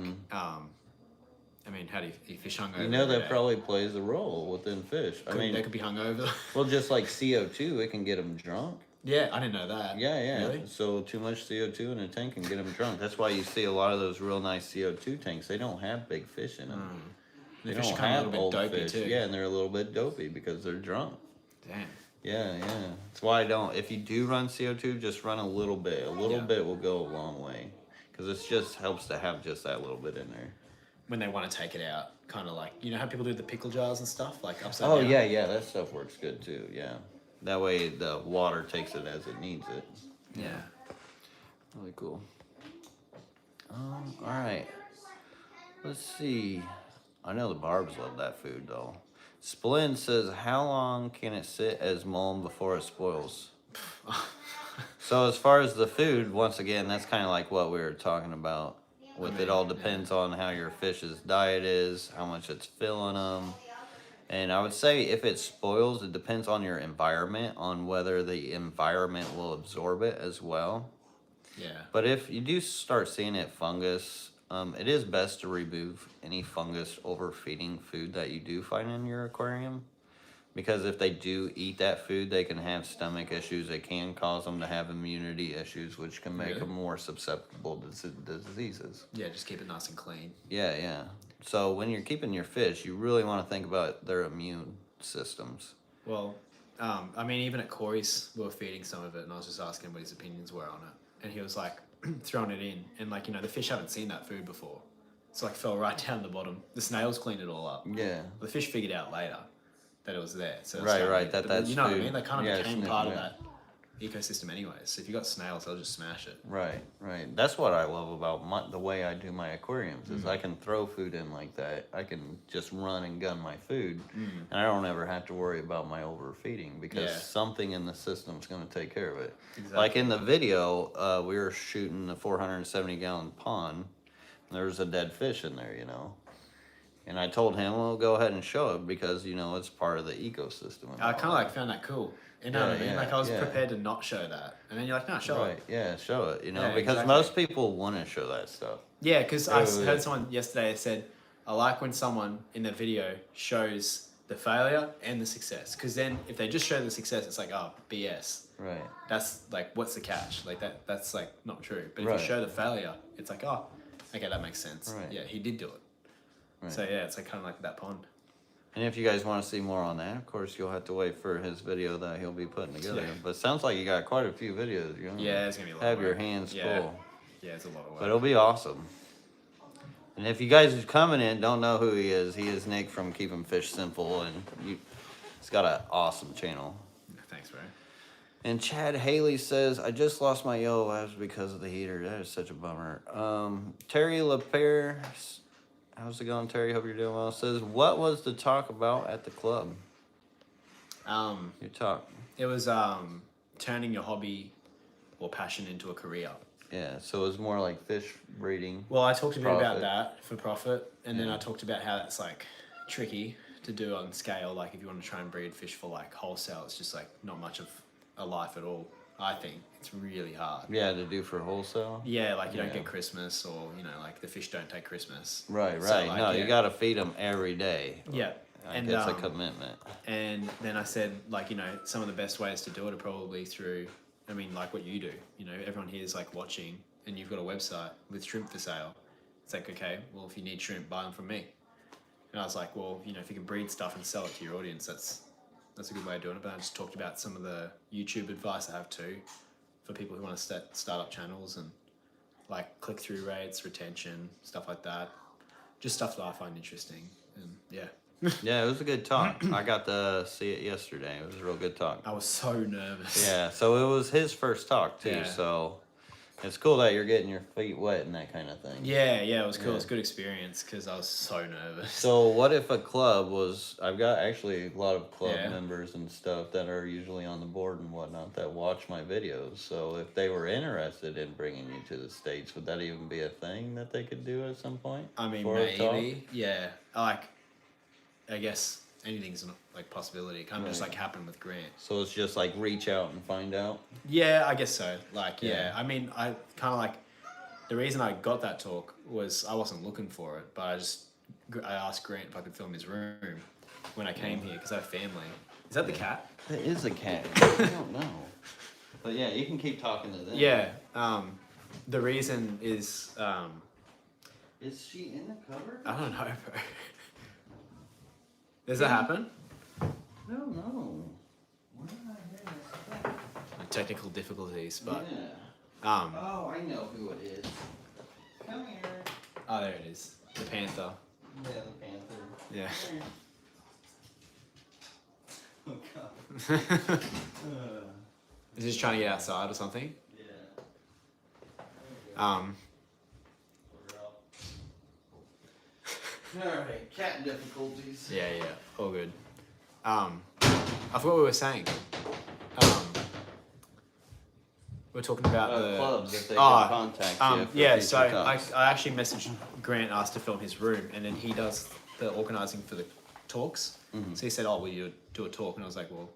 I mean, how do you fish hungover? You know every that day? probably plays a role within fish. I mean, they could be hungover. well, just like CO2, it can get them drunk. Yeah, I didn't know that. Yeah, yeah. Really? So too much CO2 in a tank can get them drunk. That's why you see a lot of those real nice CO2 tanks. They don't have big fish in them. The They fish don't come a have little bit old dopey fish. too. Yeah, and they're a little bit dopey because they're drunk. Damn. Yeah, yeah. That's why I don't. If you do run CO2, just run a little bit. A little Yeah. bit will go a long way, because it just helps to have just that little bit in there. When they want to take it out, kind of like, you know how people do the pickle jars and stuff, like upside Oh down? yeah, yeah. That stuff works good too. Yeah. That way the water takes it as it needs it. Yeah. Really cool. All right. Let's see. I know the Barbs love that food though. Splin says, "How long can it sit as mulm before it spoils?" So as far as the food, once again, that's kind of like what we were talking about. With it all depends on how your fish's diet is, how much it's filling them. And I would say if it spoils, it depends on your environment, on whether the environment will absorb it as well. Yeah. But if you do start seeing it fungus, it is best to remove any fungus overfeeding food that you do find in your aquarium. Because if they do eat that food, they can have stomach issues. It can cause them to have immunity issues, which can make Really? them more susceptible to diseases. Yeah, just keep it nice and clean. Yeah, yeah. So when you're keeping your fish, you really want to think about their immune systems. Well, I mean, even at Corey's, we were feeding some of it, and I was just asking what his opinions were on it. And he was like, throwing it in, and like, you know, the fish haven't seen that food before. It's like fell right down the bottom. The snails cleaned it all up. Yeah. The fish figured out later that it was there. So it's Right, like- right, but that's you know what I food. mean? They kind of Yeah, became snoop, part of yeah. that ecosystem anyway. So if you got snails, they'll just smash it. Right, right. That's what I love about the way I do my aquariums is I can throw food in like that. I can just run and gun my food, and I don't ever have to worry about my overfeeding because Yeah. something in the system's going to take care of it. Exactly. Like in the video, we were shooting a 470-gallon pond. And there was a dead fish in there, you know. And I told him, well, go ahead and show it because, you know, it's part of the ecosystem. and I all kind of like found that cool. You know what I Yeah, mean? yeah, Like I was yeah. prepared to not show that, and then you're like, no, show Right, it. yeah, show it, you know, Yeah, because exactly. most people want to show that stuff. Yeah, because I Yeah. heard someone yesterday said, I like when someone in the video shows the failure and the success, because then if they just show the success, it's like, oh, BS. Right. That's like, what's the catch? Like that's like not true. But if Right. you show the failure, it's like, oh, okay, that makes sense. Right. Yeah, he did do it. Right. So yeah, it's like kind of like that pond. And if you guys want to see more on that, of course, you'll have to wait for his video that he'll be putting together. Yeah. But it sounds like you got quite a few videos. You're gonna Yeah, it's gonna be a lot have of your work. hands Yeah. full. Yeah, it's a lot of work. But it'll be awesome. And if you guys are coming in, don't know who he is Nick from Keeping Fish Simple, and he's got an awesome channel. Thanks, bro. And Chad Haley says, I just lost my yellow labs because of the heater. That is such a bummer. Terry LaPierre, how's it going, Terry? Hope you're doing well. Says, what was the talk about at the club? Your talk. It was turning your hobby or passion into a career. Yeah, so it was more like fish breeding. Well, I talked a bit about Profit. that for profit, and then Yeah. I talked about how that's like tricky to do on scale. Like if you want to try and breed fish for like wholesale, it's just like not much of a life at all. I think it's really hard. Yeah, to do for wholesale. Yeah, like you don't Yeah. get Christmas, or you know, like the fish don't take Christmas. Right, So, right. like, No, yeah. you got to feed them every day. Yeah, Like, and it's a commitment. and then I said, like, you know, some of the best ways to do it are probably through, I mean, like what you do. You know, everyone here is like watching and you've got a website with shrimp for sale. It's like, okay, well, if you need shrimp, buy them from me. And I was like, well, you know, if you can breed stuff and sell it to your audience, that's a good way of doing it. But I just talked about some of the YouTube advice I have too for people who want to start up channels and like click-through rates, retention, stuff like that. Just stuff that I find interesting. And yeah. Yeah, it was a good talk. I got to see it yesterday. It was a real good talk. I was so nervous. Yeah, so it was his first talk too. Yeah. So it's cool that you're getting your feet wet and that kind of thing. Yeah, it was cool. Yeah. It was a good experience because I was so nervous. So what if a club was? I've got actually a lot of club Yeah. members and stuff that are usually on the board and whatnot that watch my videos. So if they were interested in bringing you to the States, would that even be a thing that they could do at some point? I mean, for a talk? maybe. Yeah. Like, I guess anything's a possibility. It kind of just Right. like happened with Grant. So it's just like reach out and find out. Yeah, I guess so. Like, yeah. Yeah. I mean, I kind of like the reason I got that talk was I wasn't looking for it, but I asked Grant if I could film his room when I came here because I have family. Is that the cat? It is a cat. I don't know. But yeah, you can keep talking to them. Yeah. The reason is Is she in the cupboard? I don't know, bro. Does that happen? I don't know. Where did I hear this? Technical difficulties, but Yeah. Oh, I know who it is. Come here. oh, there it is. The panther. Yeah, the panther. Yeah. Oh god. Is he just trying to get outside or something? Yeah. Alright, cat difficulties. Yeah, all good. I forgot what we were saying. We're talking about the clubs if they can contact you. for yeah, future so I talks. actually messaged Grant, asked to film his room, and then he does the organising for the talks. Mm-hmm. So he said, "Oh, will you do a talk?" And I was like, "Well,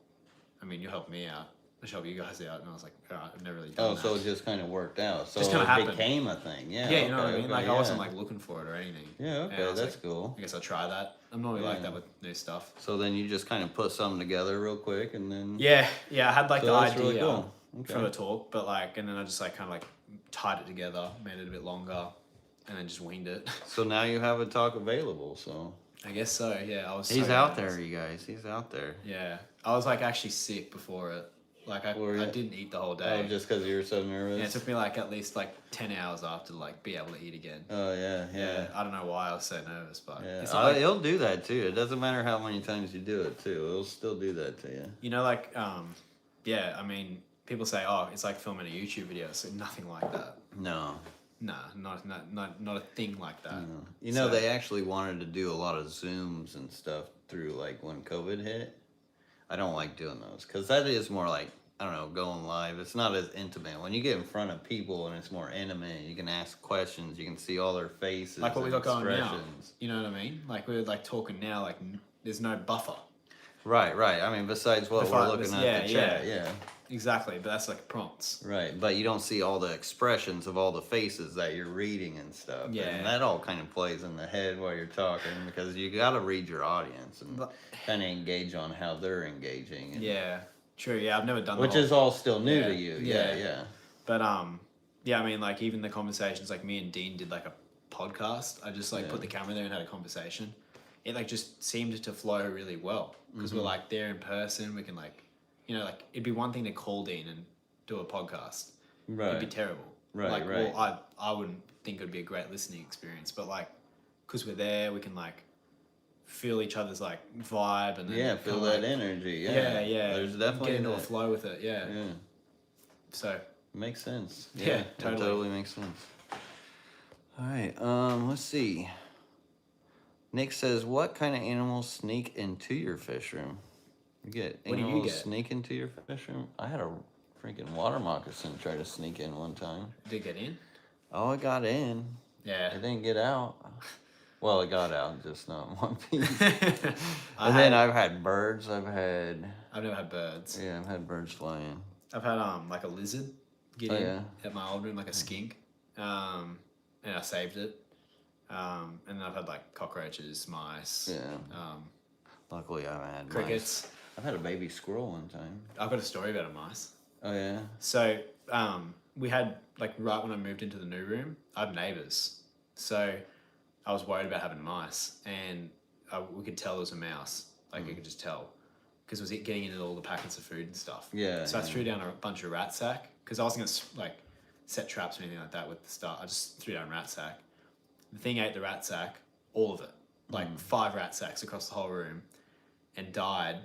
I mean, you help me out. I should help you guys out." And I was like, "All right, I've never really done Oh, that." so it just kind of worked out. So Just it kinda happened. became a thing. Yeah. Yeah, you know what I okay, mean. okay, Like I wasn't yeah. like looking for it or anything. Yeah, And okay, I was that's like, cool. I guess I'll try that. I'm normally like Yeah. that with new stuff. So then you just kind of put something together real quick and then. Yeah, I had like So the that's idea really cool. Okay. for the talk, but like, and then I just like kind of like tied it together, made it a bit longer, and then just winged it. So now you have a talk available. So I guess so. Yeah, I was. he's so out nervous. there, you guys. He's out there. Yeah, I was like actually sick before it. Like I Were you? didn't eat the whole day. Oh, just because you were so nervous. Yeah, it took me like at least like 10 hours after to like be able to eat again. Oh yeah, yeah. I don't know why I was so nervous, but Yeah, it's not like, it'll do that too. It doesn't matter how many times you do it too. It'll still do that to you. you know, like yeah. I mean, people say, oh, it's like filming a YouTube video. So nothing like that. No, Nah, not a thing like that. no. You know, So- they actually wanted to do a lot of Zooms and stuff through like when COVID hit. I don't like doing those because that is more like, I don't know, going live. It's not as intimate. When you get in front of people and it's more intimate, you can ask questions, you can see all their faces, Like what we and got going now. expressions. You know what I mean? Like we're like talking now. Like there's no buffer. Right. I mean, besides what we're looking at the chat, yeah. Exactly, but that's like prompts. Right, but you don't see all the expressions of all the faces that you're reading and stuff. Yeah. And that all kind of plays in the head while you're talking because you got to read your audience and But- kind of engage on how they're engaging. And, Yeah, true. Yeah, I've never done. Which the whole, is all still new Yeah, to you. yeah. Yeah. But yeah. I mean, like even the conversations. Like me and Dean did like a podcast. I just like Yeah. put the camera there and had a conversation. It like just seemed to flow really well because Mm-hmm. we're like there in person. We can like, you know, like it'd be one thing to call Dean and do a podcast. Right. It'd be terrible. Right, Like, right. well, I wouldn't think it would be a great listening experience, but like, cause we're there, we can like feel each other's like vibe and then Yeah, feel kinda, that like, energy. Yeah, Yeah. There's definitely get into a that. flow with it. Yeah. Yeah. So Makes sense. Yeah, It totally. totally makes sense. All right. Let's see. Nick says, "What kind of animals sneak into your fish room? You get What do you animals get? sneak into your fish room? I had a freaking water moccasin try to sneak in one time. did it get in? Oh, it got in. It Yeah. didn't get out. Well, it got out, just not in one piece. I And then had- I've had birds. I've had I've never had birds. I've had birds fly in. I've had like a lizard get Oh, in yeah. at my old room, like a skink, and I saved it. And then I've had like cockroaches, mice, Yeah. Luckily, I haven't had crickets. mice. I've had a baby squirrel one time. I've got a story about a mice. Oh yeah. So we had like right when I moved into the new room, I have neighbors. So I was worried about having mice, and we could tell there was a mouse. Like you could just tell because it was getting into all the packets of food and stuff. Yeah. So I threw down a bunch of rat sack because I wasn't gonna like set traps or anything like that with the start. I just threw down rat sack. The thing ate the rat sack, all of it, like 5 rat sacks across the whole room, and died.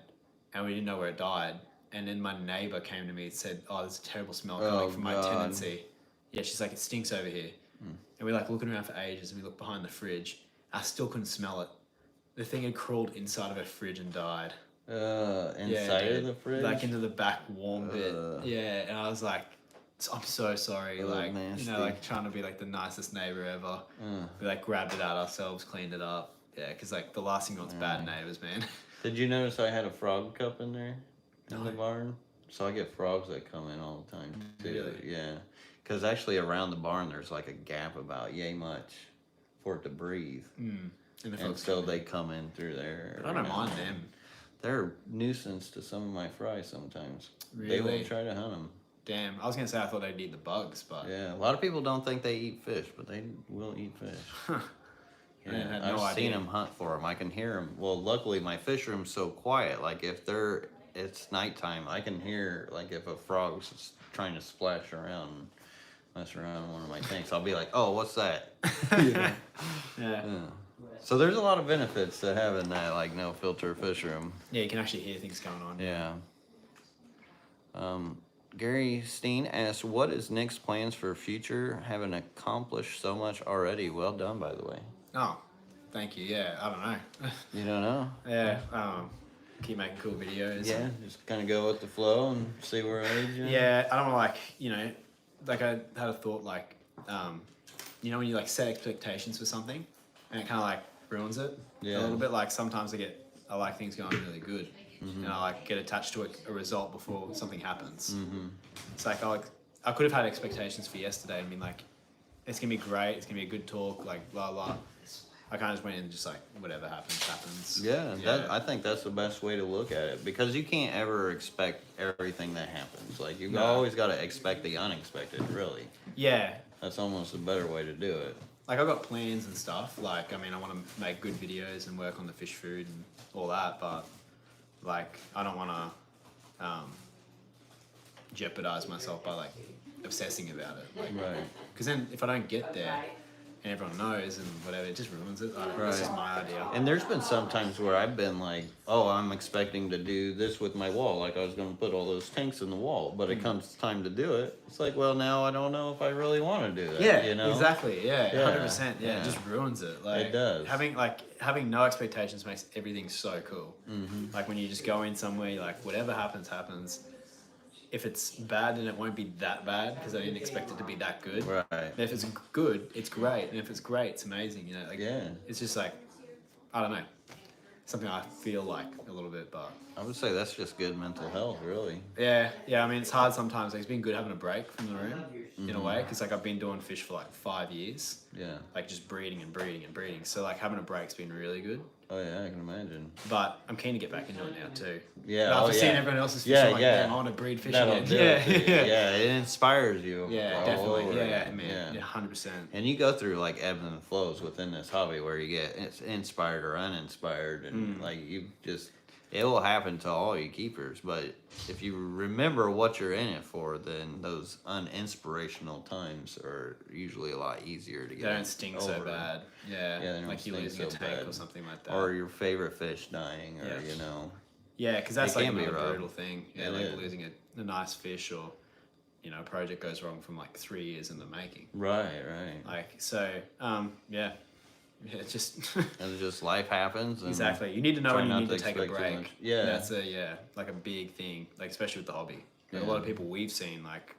And we didn't know where it died. And then my neighbor came to me and said, "Oh, there's a terrible smell coming from my tenancy." Yeah, she's like, "It stinks over here." And we're like looking around for ages, and we looked behind the fridge. I still couldn't smell it. The thing had crawled inside of a fridge and died. Inside of the fridge? Like into the back warm bit. Yeah, and I was like, I'm so sorry. Like, nasty. you know, like trying to be like the nicest neighbor ever. We like grabbed it out ourselves, cleaned it up. Yeah, because like the last thing you want's bad neighbors, man. Did you notice I had a frog cup in there in the barn? So I get frogs that come in all the time too. Really? Yeah. Because actually around the barn there's like a gap about yay much for it to breathe. And And so they come in through there. I don't mind them. They're a nuisance to some of my fries sometimes. They Really? will try to hunt them. Damn, I was gonna say I thought they'd eat the bugs, but Yeah, a lot of people don't think they eat fish, but they will eat fish. I had no I've idea. seen them hunt for them. I can hear them. Well, luckily my fish room's so quiet. Like if it's nighttime, I can hear like if a frog's trying to splash around, and mess around in one of my tanks. I'll be like, "Oh, what's that?" Yeah. Yeah. So there's a lot of benefits to having that like no filter fish room. Yeah, you can actually hear things going on. Yeah. Gary Steen asks, "What is Nick's plans for future? Having accomplished so much already. Well done, by the way." Oh, thank you. Yeah, I don't know. You don't know? Yeah, keep making cool videos. Yeah, just kind of go with the flow and see where it leads you. Yeah, I don't want to like, you know, like I had a thought like, you know, when you like set expectations for something and it kind of like ruins it Yeah. a little bit. Like sometimes I like things going really good and I like get attached to a result before something happens. It's like I could have had expectations for yesterday and been like, it's gonna be great, it's gonna be a good talk, like blah blah. I kind of just went in and just like whatever happens. Yeah, I think that's the best way to look at it because you can't ever expect everything that happens. Like you've always got to expect the unexpected. Really, Yeah, that's almost a better way to do it. like I've got plans and stuff. Like I mean, I want to make good videos and work on the fish food and all that, but like I don't want to jeopardize myself by like obsessing about it. Like, Right. because then if I don't get there and everyone knows and whatever, it just ruins it. That's just my idea. And there's been some times where I've been like, oh, I'm expecting to do this with my wall. Like I was going to put all those tanks in the wall, but it comes time to do it. It's like, well, now I don't know if I really want to do that. Yeah, you know? exactly. Yeah, Yeah, 100%. Yeah, it just ruins it. Like It does. Having no expectations makes everything so cool. Like when you just go in somewhere, you're like whatever happens, happens. If it's bad, then it won't be that bad because I didn't expect it to be that good. Right. And if it's good, it's great. And if it's great, it's amazing. You know, like Yeah. it's just like I don't know, something I feel like a little bit, but I would say that's just good mental health, really. yeah. I mean, it's hard sometimes. Like, it's been good having a break from the room in a way because like I've been doing fish for like 5 years. Yeah. Like just breeding and breeding and breeding. So like having a break's been really good. Oh yeah, I can imagine. But I'm keen to get back into it now too. Yeah. After oh, seeing yeah. everyone else's fish, Yeah, I'm like, yeah. damn, I want to breed fish That'll again. do it to you. Yeah, it inspires you. Yeah, all definitely. over Yeah, again. man. Yeah, 100%. And you go through like ebbs and flows within this hobby where you get inspired or uninspired, and like you just it will happen to all you keepers. But if you remember what you're in it for, then those uninspirational times are usually a lot easier to They get. don't sting so over. bad. Yeah, Yeah, they don't like you stink lose your so tank bad. or something like that. Or your favorite fish dying, or Yeah. you know. Yeah, because that's It like can be another rough. brutal thing. Yeah, It like is. losing a nice fish or, you know, a project goes wrong from like 3 years in the making. Right. Like, so, yeah. Yeah, it's just... And it's just life happens. And exactly. You need to know try when you not need to to take a expect too break. much. Yeah. That's like a big thing, like especially with the hobby. Like, a lot of people we've seen, like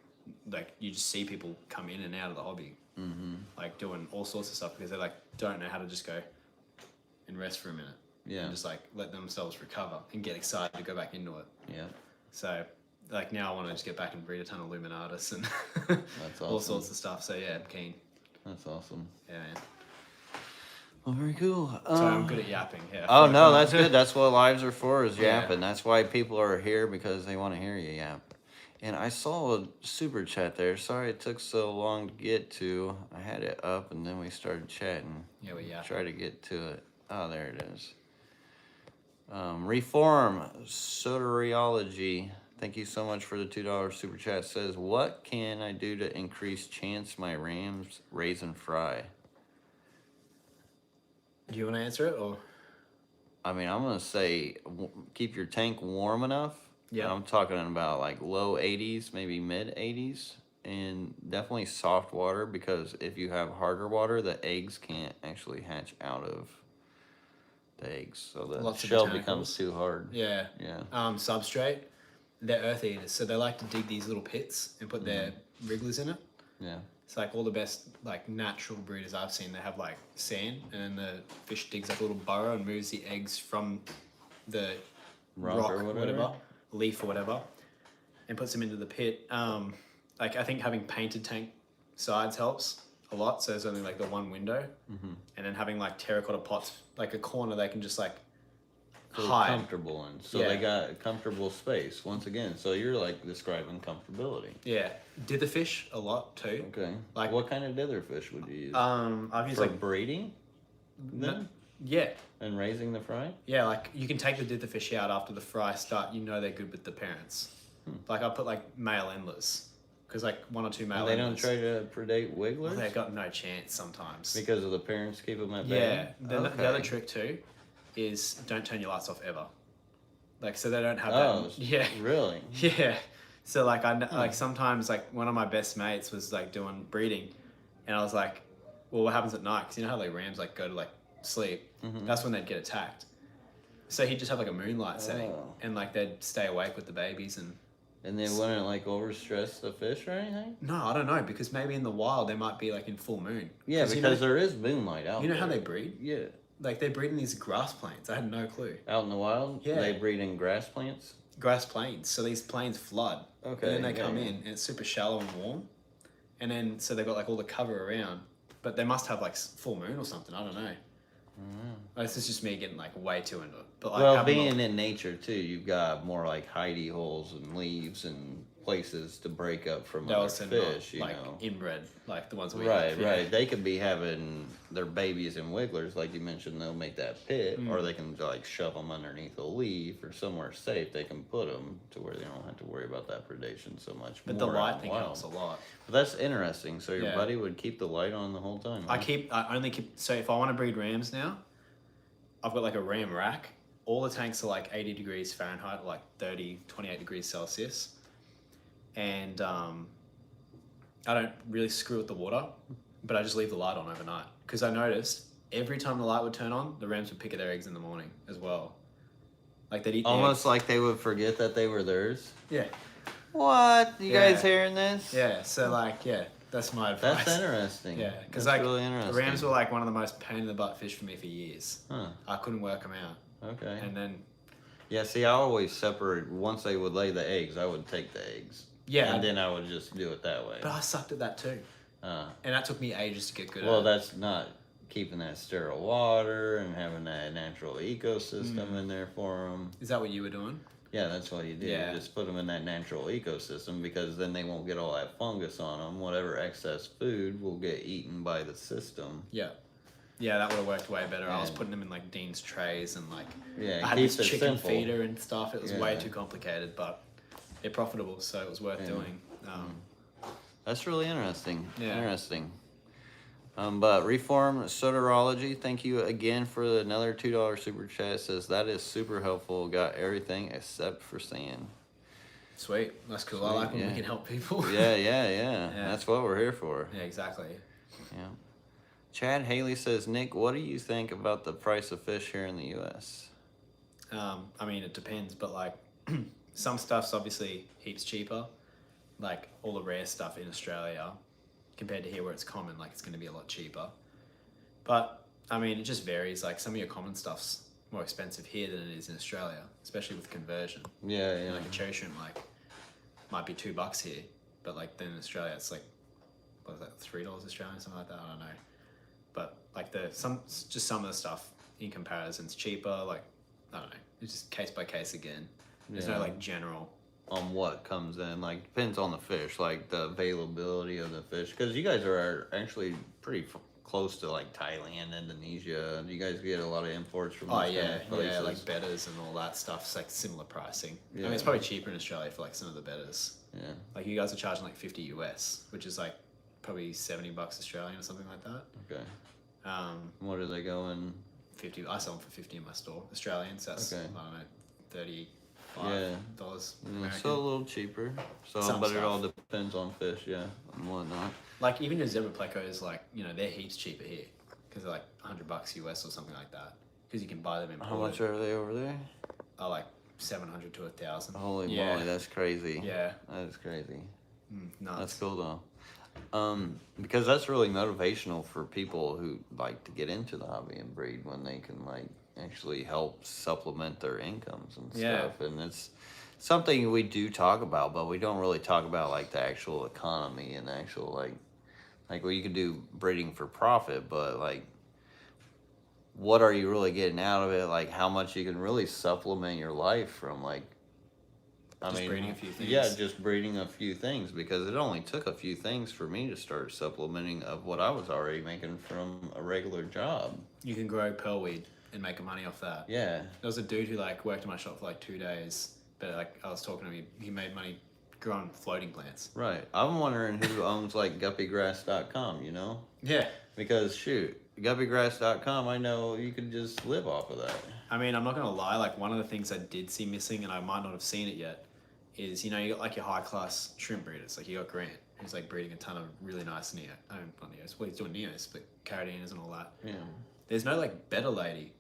you just see people come in and out of the hobby, like doing all sorts of stuff because they like don't know how to just go and rest for a minute. Yeah. And just like let themselves recover and get excited to go back into it. Yeah. So, like now I want to just get back and breed a ton of Luminatus and That's all awesome. sorts of stuff. So yeah, I'm keen. That's awesome. Yeah, man. Well, very cool. So I'm good at yapping. Yeah. Oh Fuck. no, that's good. That's what lives are for, is Yeah. yapping. That's why people are here, because they want to hear you yap. And I saw a super chat there. Sorry it took so long to get to. I had it up and then we started chatting. Yeah, well, yeah. Try to get to it. Oh, there it is. Reform Soteriology. Thank you so much for the $2 super chat. Says, what can I do to increase chance my Rams raise and fry? Do you want to answer it or? I mean, I'm gonna say keep your tank warm enough. Yeah. I'm talking about like low 80s, maybe mid 80s, and definitely soft water because if you have harder water, the eggs can't actually hatch out of the eggs, so the Lots of shell botanicals. becomes too hard. Yeah. Yeah. Substrate. They're earth eaters, so they like to dig these little pits and put their wrigglers in it. Yeah. It's like all the best like natural breeders I've seen. They have like sand, and then the fish digs like a little burrow and moves the eggs from the rock or or whatever, leaf or whatever, and puts them into the pit. Like I think having painted tank sides helps a lot. So there's only like the one window, and then having like terracotta pots, like a corner they can just like hide. Comfortable in, so Yeah. they got a comfortable space once again. So you're like describing comfortability. Yeah, dither fish a lot too. Okay. Like- what kind of dither fish would you use? I've used For like breeding, then, yeah. and raising the fry. Yeah, like you can take the dither fish out after the fry start. You know they're good with the parents. Like I put like male endless because like one or two male. They don't endless, try to predate wigglers They've got no chance sometimes. because of the parents keep them at Yeah. bay. The other trick too is don't turn your lights off ever. Like so they don't have Oh, that. Yeah. really? Yeah. So like like sometimes like one of my best mates was like doing breeding, and I was like, well, what happens at night? Because you know how like rams like go to like sleep. That's when they'd get attacked. So he'd just have like a moonlight setting, Oh. and like they'd stay awake with the babies and. And they wouldn't like overstress the fish or anything? No, I don't know because maybe in the wild they might be like in full moon. Yeah, because you know, there is moonlight out you know there. how they breed? Yeah. Like they breed in these grass plains. I had no clue. Out in the wild? Yeah. They breed in grass plants? Grass plains. So these plains flood. Okay, And then they yeah, come yeah. in and it's super shallow and warm. And then so they've got like all the cover around, but they must have like full moon or something. I don't know. This is just me getting like way too into it. But like Well, having being in nature too, you've got more like hidey holes and leaves and places to break up from they're other also fish, not, like you know. inbred, like the ones we Right, have. Yeah. right. They could be having their babies and wigglers, like you mentioned. They'll make that pit, or they can like shove them underneath a leaf or somewhere safe. They can put them to where they don't have to worry about that predation so much. But more the out light in the thing wild. helps a lot. But that's interesting. So your Yeah. buddy would keep the light on the whole time. huh? I only keep, so if I want to breed rams now, I've got like a ram rack. All the tanks are like 80 degrees Fahrenheit, like 28 degrees Celsius. And I don't really screw with the water, but I just leave the light on overnight. Because I noticed every time the light would turn on, the rams would pick at their eggs in the morning as well. Like they'd eat the Almost eggs. like they would forget that they were theirs. Yeah. What? You Yeah. guys hearing this? Yeah, so like, yeah, that's my advice. That's interesting. Yeah, because That's like really interesting. rams were like one of the most pain in the butt fish for me for years. Huh. I couldn't work them out. Okay. And then, Yeah, see, I always separate. Once they would lay the eggs, I would take the eggs. yeah, And then I would just do it that way. but I sucked at that too. Uh, And that took me ages to get good well, at. that's not keeping that sterile water and having that natural ecosystem in there for them. Is that what you were doing? Yeah, that's what you do. Yeah. You just put them in that natural ecosystem because then they won't get all that fungus on them. Whatever excess food will get eaten by the system. Yeah. Yeah, that would have worked way better. I was Yeah. putting them in like Dean's trays and like Yeah, I had keep this it chicken simple. feeder and stuff. It was way Yeah. too complicated, but they're profitable, so it was worth Yeah. doing. That's really interesting. Yeah. Interesting. But Reform Soterology, thank you again for another $2 super chat. It says that is super helpful. Got everything except for sand. Sweet. That's cool. I Sweet, like when yeah. we can help people. Yeah. Yeah. That's what we're here for. Yeah, exactly. Yeah. Chad Haley says, Nick, what do you think about the price of fish here in the U.S.? I mean, it depends, but like some stuff's obviously heaps cheaper. Like all the rare stuff in Australia compared to here where it's common, like it's going to be a lot cheaper. But I mean, it just varies. Like some of your common stuff's more expensive here than it is in Australia, especially with conversion. Yeah, yeah. Like a cherry shrimp, like might be $2 here, but like then in Australia it's like what is that, $3 Australian, something like that. I don't know. But like some of the stuff in comparison's cheaper. Like I don't know. It's just case by case again. There's Yeah. no like general on what comes in. Like depends on the fish, like the availability of the fish. Because you guys are actually pretty close to like Thailand, Indonesia. You guys get a lot of imports from Oh those kind yeah, of places. yeah, like betters and all that stuff's like similar pricing. I Yeah. mean, it's probably cheaper in Australia for like some of the betters. Yeah. Like you guys are charging like 50 US, which is like probably $70 Australian or something like that. Okay. Um, What are they going? 50. I sell them for 50 in my store. Australian, so that's Okay. I don't know, $35 Yeah. American. So a little cheaper. So, Some but it stuff. all depends on fish, yeah, and whatnot. Like even your zebra plecos, like they're heaps cheaper here because they're like $100 US or something like that. Because you can buy them imported. How much are they over there? Oh, like 700 to 1,000. Holy yeah. moly, that's crazy. Yeah. That is crazy. Nuts. That's cool though. Because that's really motivational for people who like to get into the hobby and breed when they can like actually help supplement their incomes and Yeah. stuff. And it's something we do talk about, but we don't really talk about like the actual economy and actual like well, you can do breeding for profit, but like what are you really getting out of it? Like how much you can really supplement your life from like Breeding a few things. Yeah, just breeding a few things because it only took a few things for me to start supplementing of what I was already making from a regular job. You can grow pearlweed and make money off that. Yeah. There was a dude who like worked in my shop for like 2 days, but like I was talking to him, he made money growing floating plants. Right. I'm wondering who owns like guppygrass.com, you know? Yeah. Because shoot, guppygrass.com, I know you could just live off of that. I mean, I'm not gonna lie. Like one of the things I did see missing, and I might not have seen it yet, is you got like your high class shrimp breeders. Like you got Grant, who's like breeding a ton of really nice not neos. Well, he's doing neos, but caradinas and all that. Yeah. There's no like better lady,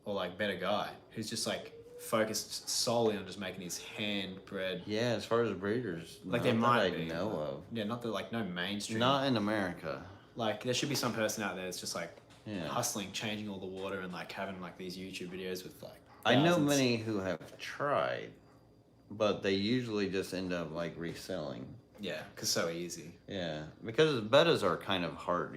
or like better guy who's just like focused solely on just making these hand bred. Yeah, as far as breeders, Like not there that might I be. know of. Yeah, not that like no mainstream. Not in America. Like there should be some person out there that's just like Yeah. hustling, changing all the water, and like having like these YouTube videos with like. I know thousands. many who have tried, but they usually just end up like reselling. Yeah, cause so easy. Yeah, because bettas are kind of hard.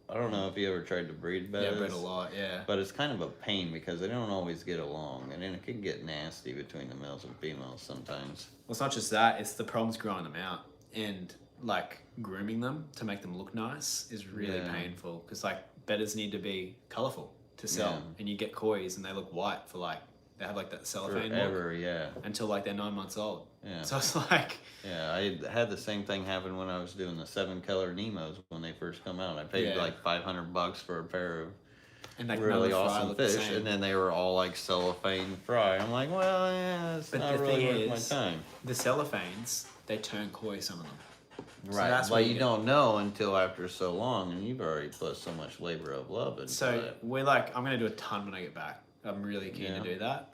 I don't know if you ever tried to breed bettas. Yeah, bred a lot. Yeah. But it's kind of a pain because they don't always get along, and then it can get nasty between the males and females sometimes. Well, it's not just that; it's the problems growing them out and like grooming them to make them look nice is really Yeah. painful. Because like bettas need to be colorful to sell, Yeah. and you get kois and they look white for like they have like that cellophane look Forever, yeah. until like they're 9 months old. Yeah. So it's like Yeah, I had the same thing happen when I was doing the 7-color Nemos when they first come out. I paid Yeah. like $500 for a pair of and like really none of the fry awesome look the fish, same. and then they were all like cellophane fry. I'm like, well, yeah, it's But not the really thing worth is, my time. The cellophanes they turn koi, some of them. So Right, that's but where you you don't know until after so long, and you've already put so much labor of love into So it. we're like, I'm gonna do a ton when I get back. I'm really keen Yeah. to do that.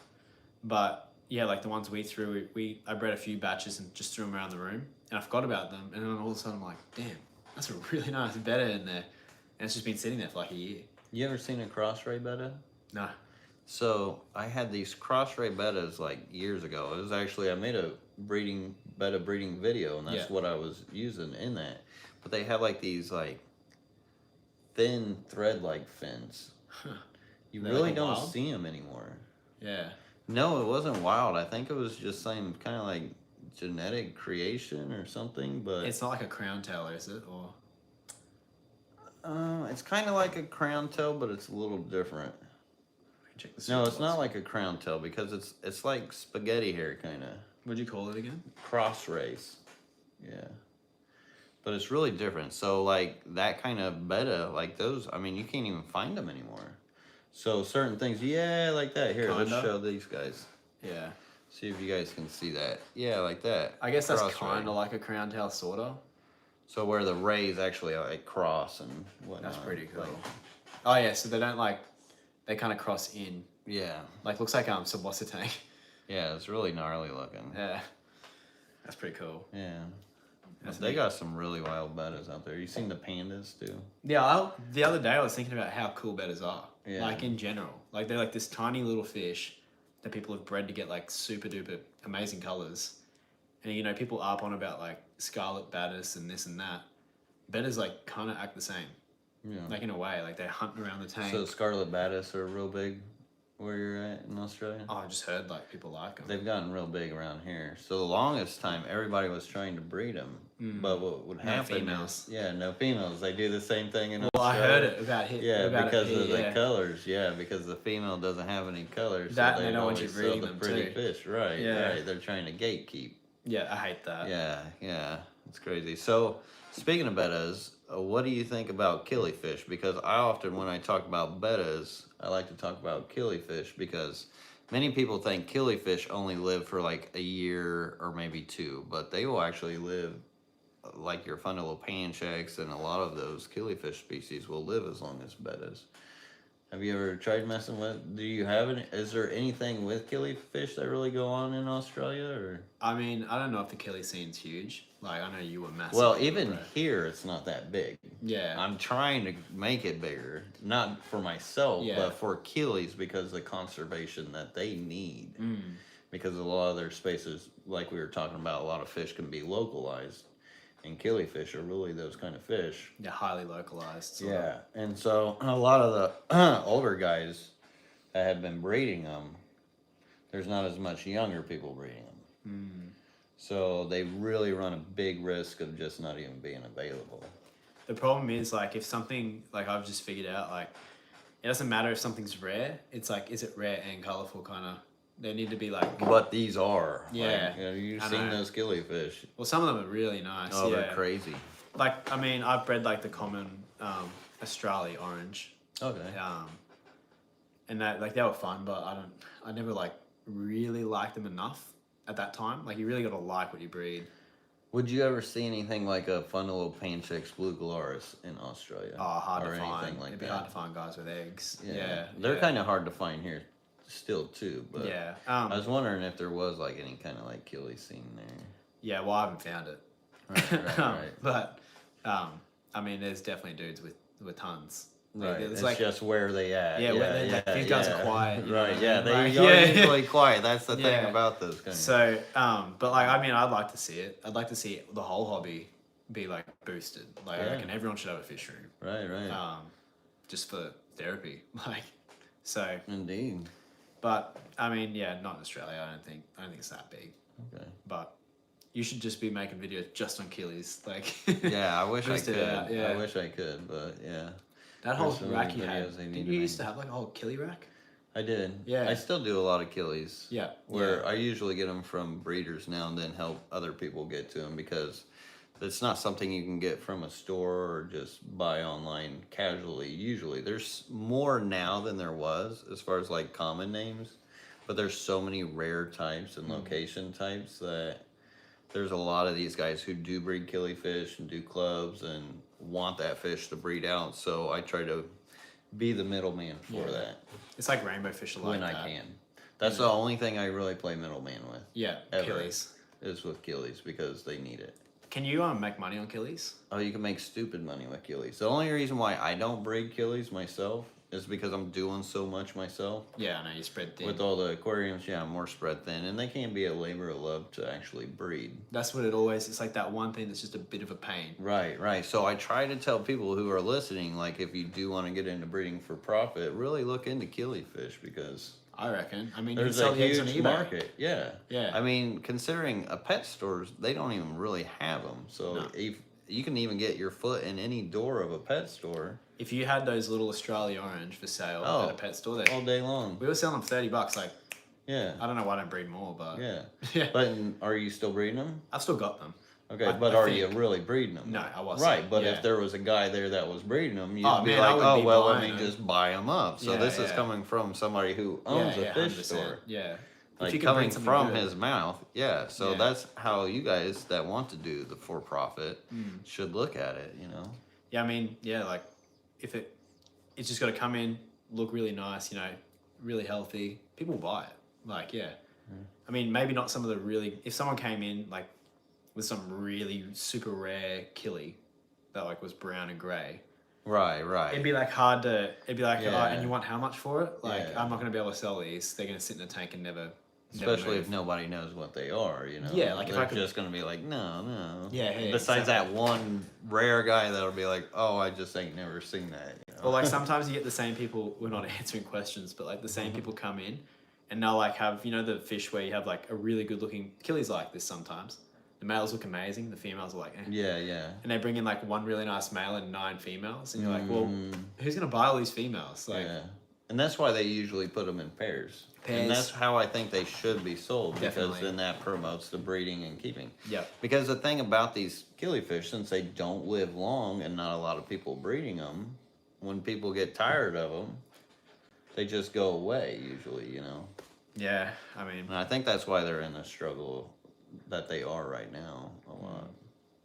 But yeah, like the ones we threw, I bred a few batches and just threw them around the room, and I forgot about them. And then all of a sudden, I'm like, damn, that's a really nice betta in there, and it's just been sitting there for like a year. You ever seen a cross-ray betta? No. So I had these cross-ray bettas like years ago. It was actually, I made a betta breeding video, and that's Yeah. what I was using in that. But they have like these like thin thread-like fins. You They're really like a don't wild? see them anymore. Yeah. No, it wasn't wild. I think it was just some kind of like genetic creation or something. But It's not like a crown tail, is it? Or it's kind of like a crown tail, but it's a little different. I can check the No, seed it's not plots. like a crown tail because it's like spaghetti hair kind of. What'd you call it again? Cross race. Yeah. But it's really different. So like that kind of betta, like those, I mean, you can't even find them anymore. So certain things, yeah, like that. Here, let's Kinda. show these guys. Yeah. See if you guys can see that. Yeah, like that. I guess that's Cross ray. kind of like a crown tail, sorta. So where the rays actually like cross and whatnot. That's pretty cool. Like, Oh yeah, so they don't like, they kind of cross in. yeah. Like looks like Sabosita tank. Yeah, it's really gnarly looking. Yeah. That's pretty cool. Yeah. That's They neat. got some really wild bettas out there. You seen the pandas too? Yeah, the other day I was thinking about how cool bettas are. Yeah. Like in general. Like they're like this tiny little fish that people have bred to get like super duper amazing colors. And people harp on about like scarlet baddis and this and that. Bettas like kind of act the same. Yeah. Like in a way, like they're hunting around the tank. So scarlet baddis are real big. where you're at in Australia? Oh, I just heard like people like them. They've gotten real big around here. So the longest time, everybody was trying to breed them. But what would No happen females. is, yeah, no females. They do the same thing in Well, I Australia. heard it about him. Yeah, about because it, of the yeah. colors. Yeah, because the female doesn't have any colors. That so and they they don't want you always sell breeding the them pretty too. fish. Right, Yeah. right. They're trying to gatekeep. Yeah, I hate that. Yeah, it's crazy. So, speaking of bettas, what do you think about killifish? Because I often, when I talk about bettas, I like to talk about killifish because many people think killifish only live for like a year or maybe two, but they will actually live like your fun little panchaks, and a lot of those killifish species will live as long as bettas. Have you ever tried messing with? Do you have any? Is there anything with killifish that really go on in Australia, or? I mean, I don't know if the killie scene's huge. Like, I know you were massive. Well, even here, it's not that big. Yeah. I'm trying to make it bigger, not for myself, Yeah. but for killies because of the conservation that they need. Because a lot of their spaces, like we were talking about, a lot of fish can be localized. And killifish are really those kind of fish. They're highly localized. Yeah, and so a lot of the older guys that have been breeding them, there's not as much younger people breeding them. So they really run a big risk of just not even being available. The problem is, like, if something, like, I've just figured out, like, it doesn't matter if something's rare. It's like, is it rare and colorful, kind of? They need to be like. But these are. Yeah. Like, you know, you've I seen know. those killifish. Well, some of them are really nice. Oh, yeah. they're crazy. Like, I mean, I've bred like the common Australia orange. Okay. And that, like, they were fun, but I never like really liked them enough at that time. Like, you really got to like what you breed. Would you ever see anything like a fun little Panchix Blue Galaris in Australia? Oh, hard or to find. anything like It'd be that? hard to find guys with eggs. They're kind of hard to find here still too, but Yeah. I was wondering if there was like any kind of like killie scene there. Yeah, well, I haven't found it. Right. But, I mean, there's definitely dudes with tons. Right, It's it's like, just where they at. Yeah, where they- like, these guys are quiet, you know Right, what I yeah, mean? they Like, are yeah. usually quiet. That's the thing Yeah. about those kind of. so, but like, I mean, I'd like to see it. I'd like to see the whole hobby be like boosted. Like, I Yeah. reckon everyone should have a fish room. Right. Just for therapy. Like, so, Indeed. but I mean, yeah, not in Australia. I don't think it's that big. Okay. But you should just be making videos just on killies. Like, Yeah, I wish I Boost it could. out, yeah. I wish I could, but yeah. that whole There's so rack many you had. videos they need Didn't to you make. used to have like a whole killie rack? I did. Yeah. I still do a lot of killies. Yeah. Where yeah. I usually get them from breeders now and then help other people get to them because it's not something you can get from a store or just buy online casually. Usually, there's more now than there was as far as like common names, but there's so many rare types and location types that there's a lot of these guys who do breed killifish and do clubs and want that fish to breed out. So I try to be the middleman for that It's like rainbow fish alike. when I can. That's the only thing I really play middleman with. Yeah, Ever. killies. Is with killies because they need it. Can you make money on killies? Oh, you can make stupid money with killies. The only reason why I don't breed killies myself is because I'm doing so much myself. Yeah, I know you spread thin. With all the aquariums, yeah, I'm more spread thin, and they can be a labor of love to actually breed. That's what it always. It's like that one thing that's just a bit of a pain. Right. So I try to tell people who are listening, like if you do want to get into breeding for profit, really look into killifish because I reckon. I mean, there's you can sell a the eggs on huge eBay. market. Yeah. Yeah. I mean, considering a pet stores, they don't even really have them. So No. if you can even get your foot in any door of a pet store If you had those little Australia orange for sale Oh, at a pet store, there, all day long. we were selling them $30. Like, Yeah. I don't know why I don't breed more, but Yeah. yeah. But are you still breeding them? I've still got them. Okay, I but are you think- really breeding them? No, I wasn't. Right, but Yeah. if there was a guy there that was breeding them, you'd Oh, be man, I like, would oh, be well, let buying me them. just buy them up. So Yeah, this is yeah. coming from somebody who owns a fish 100%. store. Yeah. Like you can coming breed something from good. his mouth. Yeah, so Yeah. that's how you guys that want to do the for-profit should look at it, you know? Yeah, I mean, yeah, like if it's just got to come in, look really nice, you know, really healthy. People buy it. Like, yeah. I mean, maybe not some of the really. If someone came in like with some really super rare killie that like was brown and grey, Right. it'd be like hard to. It'd be like, Yeah. oh, and you want how much for it? Like, Yeah. I'm not gonna be able to sell these. They're gonna sit in a tank and never Especially if nobody knows what they are, you know. Yeah, like if they're I could just gonna be like, no. Yeah, hey, Besides exactly. that one rare guy that'll be like, oh, I just ain't never seen that. You know? Or like sometimes you get the same people. We're not answering questions, but like the same people come in, and they'll like have the fish where you have like a really good looking killies like this sometimes. The males look amazing. The females are like, eh. Yeah. And they bring in like one really nice male and 9 females, and you're like, well, Mm, who's gonna buy all these females? Like, yeah. And that's why they usually put them in pairs. And Pairs. that's how I think they should be sold, because Definitely. then that promotes the breeding and keeping. Yep. Because the thing about these killifish, since they don't live long and not a lot of people breeding them, when people get tired of them, they just go away usually, you know. yeah, I mean, And I think that's why they're in the struggle that they are right now a lot.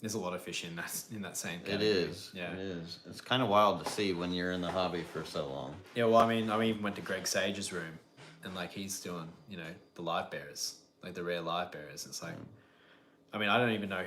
there's a lot of fish in that same It category. is. Yeah. It is. It's kind of wild to see when you're in the hobby for so long. Yeah, well, I mean, I even went to Greg Sage's room, and like he's doing, the live bearers, like the rare live bearers. It's like, I mean, I don't even know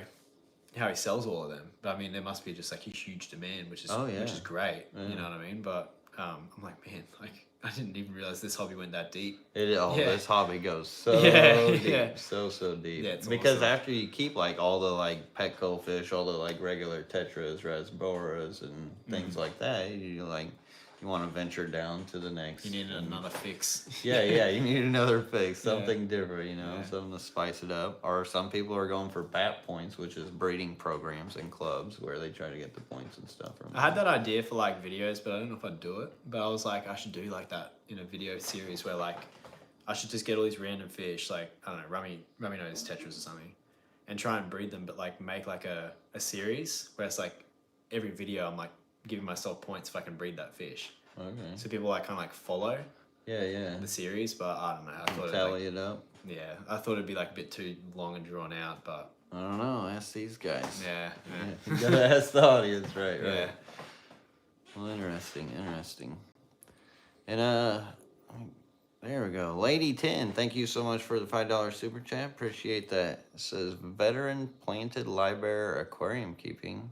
how he sells all of them, but I mean, there must be just like a huge demand, which is Oh, yeah. which is great. Yeah. You know what I mean? But I'm like, man, like I didn't even realize this hobby went that deep. Yeah. This hobby goes so Yeah, deep, yeah. so deep. Yeah, it's because awesome. after you keep like all the like Petco fish, all the like regular tetras, rasboras, and things like that, you want to venture down to the next. You need and- another fix. Yeah, you need another fix, Yeah. something different, Yeah. something to spice it up. Or some people are going for BAP points, which is breeding programs and clubs where they try to get the points and stuff from. I had that idea for like videos, but I don't know if I'd do it. But I was like, I should do like that in a video series where like I should just get all these random fish, like I don't know, rummy nose tetras or something, and try and breed them, but like make like a series where it's like every video I'm like giving myself points if I can breed that fish. Okay. So people like kind of like follow Yeah. the series, but I don't know. I thought Tally it up. I thought it'd be like a bit too long and drawn out, but I don't know. Ask these guys. yeah. You gotta ask the audience, right? Yeah. Well, interesting. And there we go. Lady 10, thank you so much for the $5 super chat. Appreciate that. It says veteran planted libear aquarium keeping.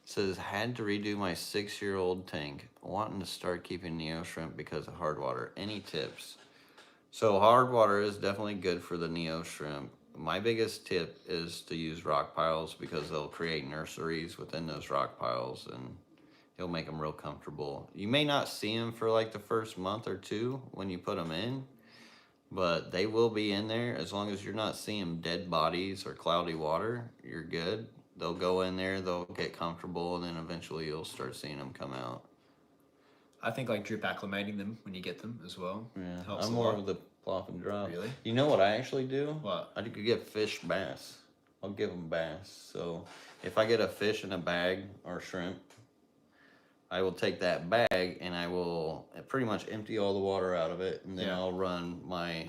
It says had to redo my 6-year-old tank. Wanting to start keeping neo shrimp because of hard water. Any tips? So hard water is definitely good for the neo shrimp. My biggest tip is to use rock piles because they'll create nurseries within those rock piles and it'll make them real comfortable. You may not see them for like the first month or two when you put them in, but they will be in there as long as you're not seeing dead bodies or cloudy water. You're good. They'll go in there, they'll get comfortable, and then eventually you'll start seeing them come out. I think like drip acclimating them when you get them as well. Yeah, Helps I'm a more lot. of the plop and drop. Really? You know what I actually do? What? I could get fish bass. I'll give them bass. So if I get a fish in a bag or shrimp, I will take that bag and I will pretty much empty all the water out of it, and then Yeah. I'll run my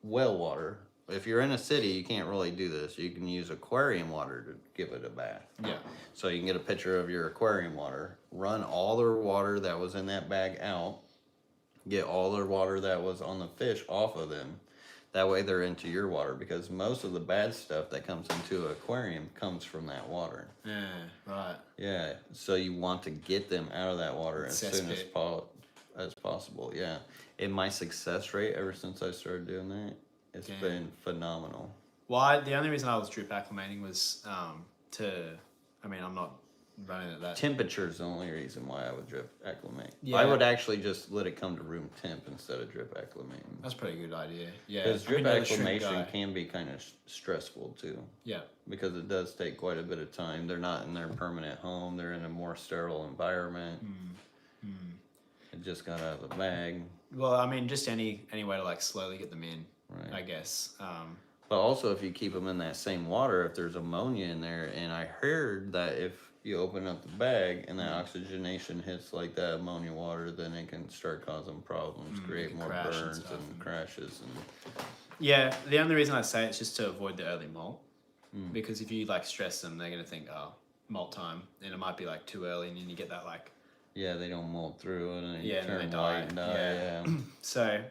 well water. If you're in a city, you can't really do this. You can use aquarium water to give it a bath. Yeah. So you can get a picture of your aquarium water, run all the water that was in that bag out, get all the water that was on the fish off of them. That way they're into your water, because most of the bad stuff that comes into an aquarium comes from that water. Yeah. Right. Yeah, so you want to get them out of that water as soon as Cesspit. possible. Yeah, and my success rate ever since I started doing that, it's Damn. been phenomenal. Well, the only reason I was drip acclimating was I'm not running at that. Temperature is the only reason why I would drip acclimate. Yeah. I would actually just let it come to room temp instead of drip acclimating. That's a pretty good idea. Yeah. Because drip you're the shrimp acclimation guy. can be kind of stressful too, Yeah. because it does take quite a bit of time. They're not in their permanent home; they're in a more sterile environment. It just got out of the bag, Well, I mean, just any way to like slowly get them in, right? I guess. But also, if you keep them in that same water, if there's ammonia in there, and I heard that if you open up the bag and that oxygenation hits like that ammonia water, then it can start causing problems, create can more crash and burns stuff, and crashes. And Yeah. The only reason I say it's just to avoid the early molt, because if you like stress them, they're gonna think, oh, molt time, and it might be like too early, and then you get that like. yeah, they don't mold through it, and they Yeah, and then turn they white die. and die. Yeah. Yeah. So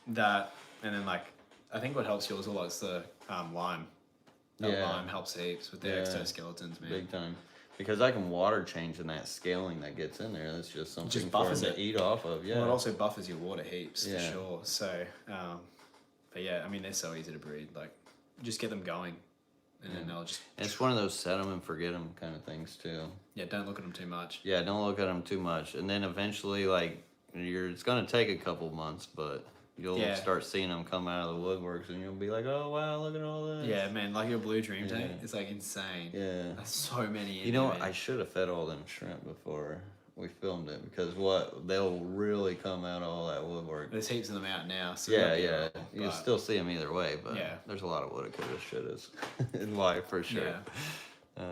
that, and then like I think what helps yours a lot is the lime. That Yeah. lime helps heaps with the Yeah. exoskeletons, man. Big time. Because I can water change in that scaling that gets in there. That's just something Just for them buffers to it. eat off of. Yeah. Well, it also buffers your water heaps Yeah. for sure. So But yeah, I mean, they're so easy to breed. Like, just get them going, and then they'll just. And it's one of those set them and forget them kind of things too. Yeah, don't look at them too much. Yeah, don't look at them too much, and then eventually, like it's gonna take a couple months, but you'll start seeing them come out of the woodworks, and you'll be like, oh wow, look at all this. Yeah, man, like your blue dream tank, it's like insane. Yeah. There's so many. You know, I should have fed all them shrimp before we filmed it, because they'll really come out of all that woodwork. There's heaps of them out now. So Yeah. You'll still see them either way, but there's a lot of woulda, coulda, shouldas in life for sure. Yeah.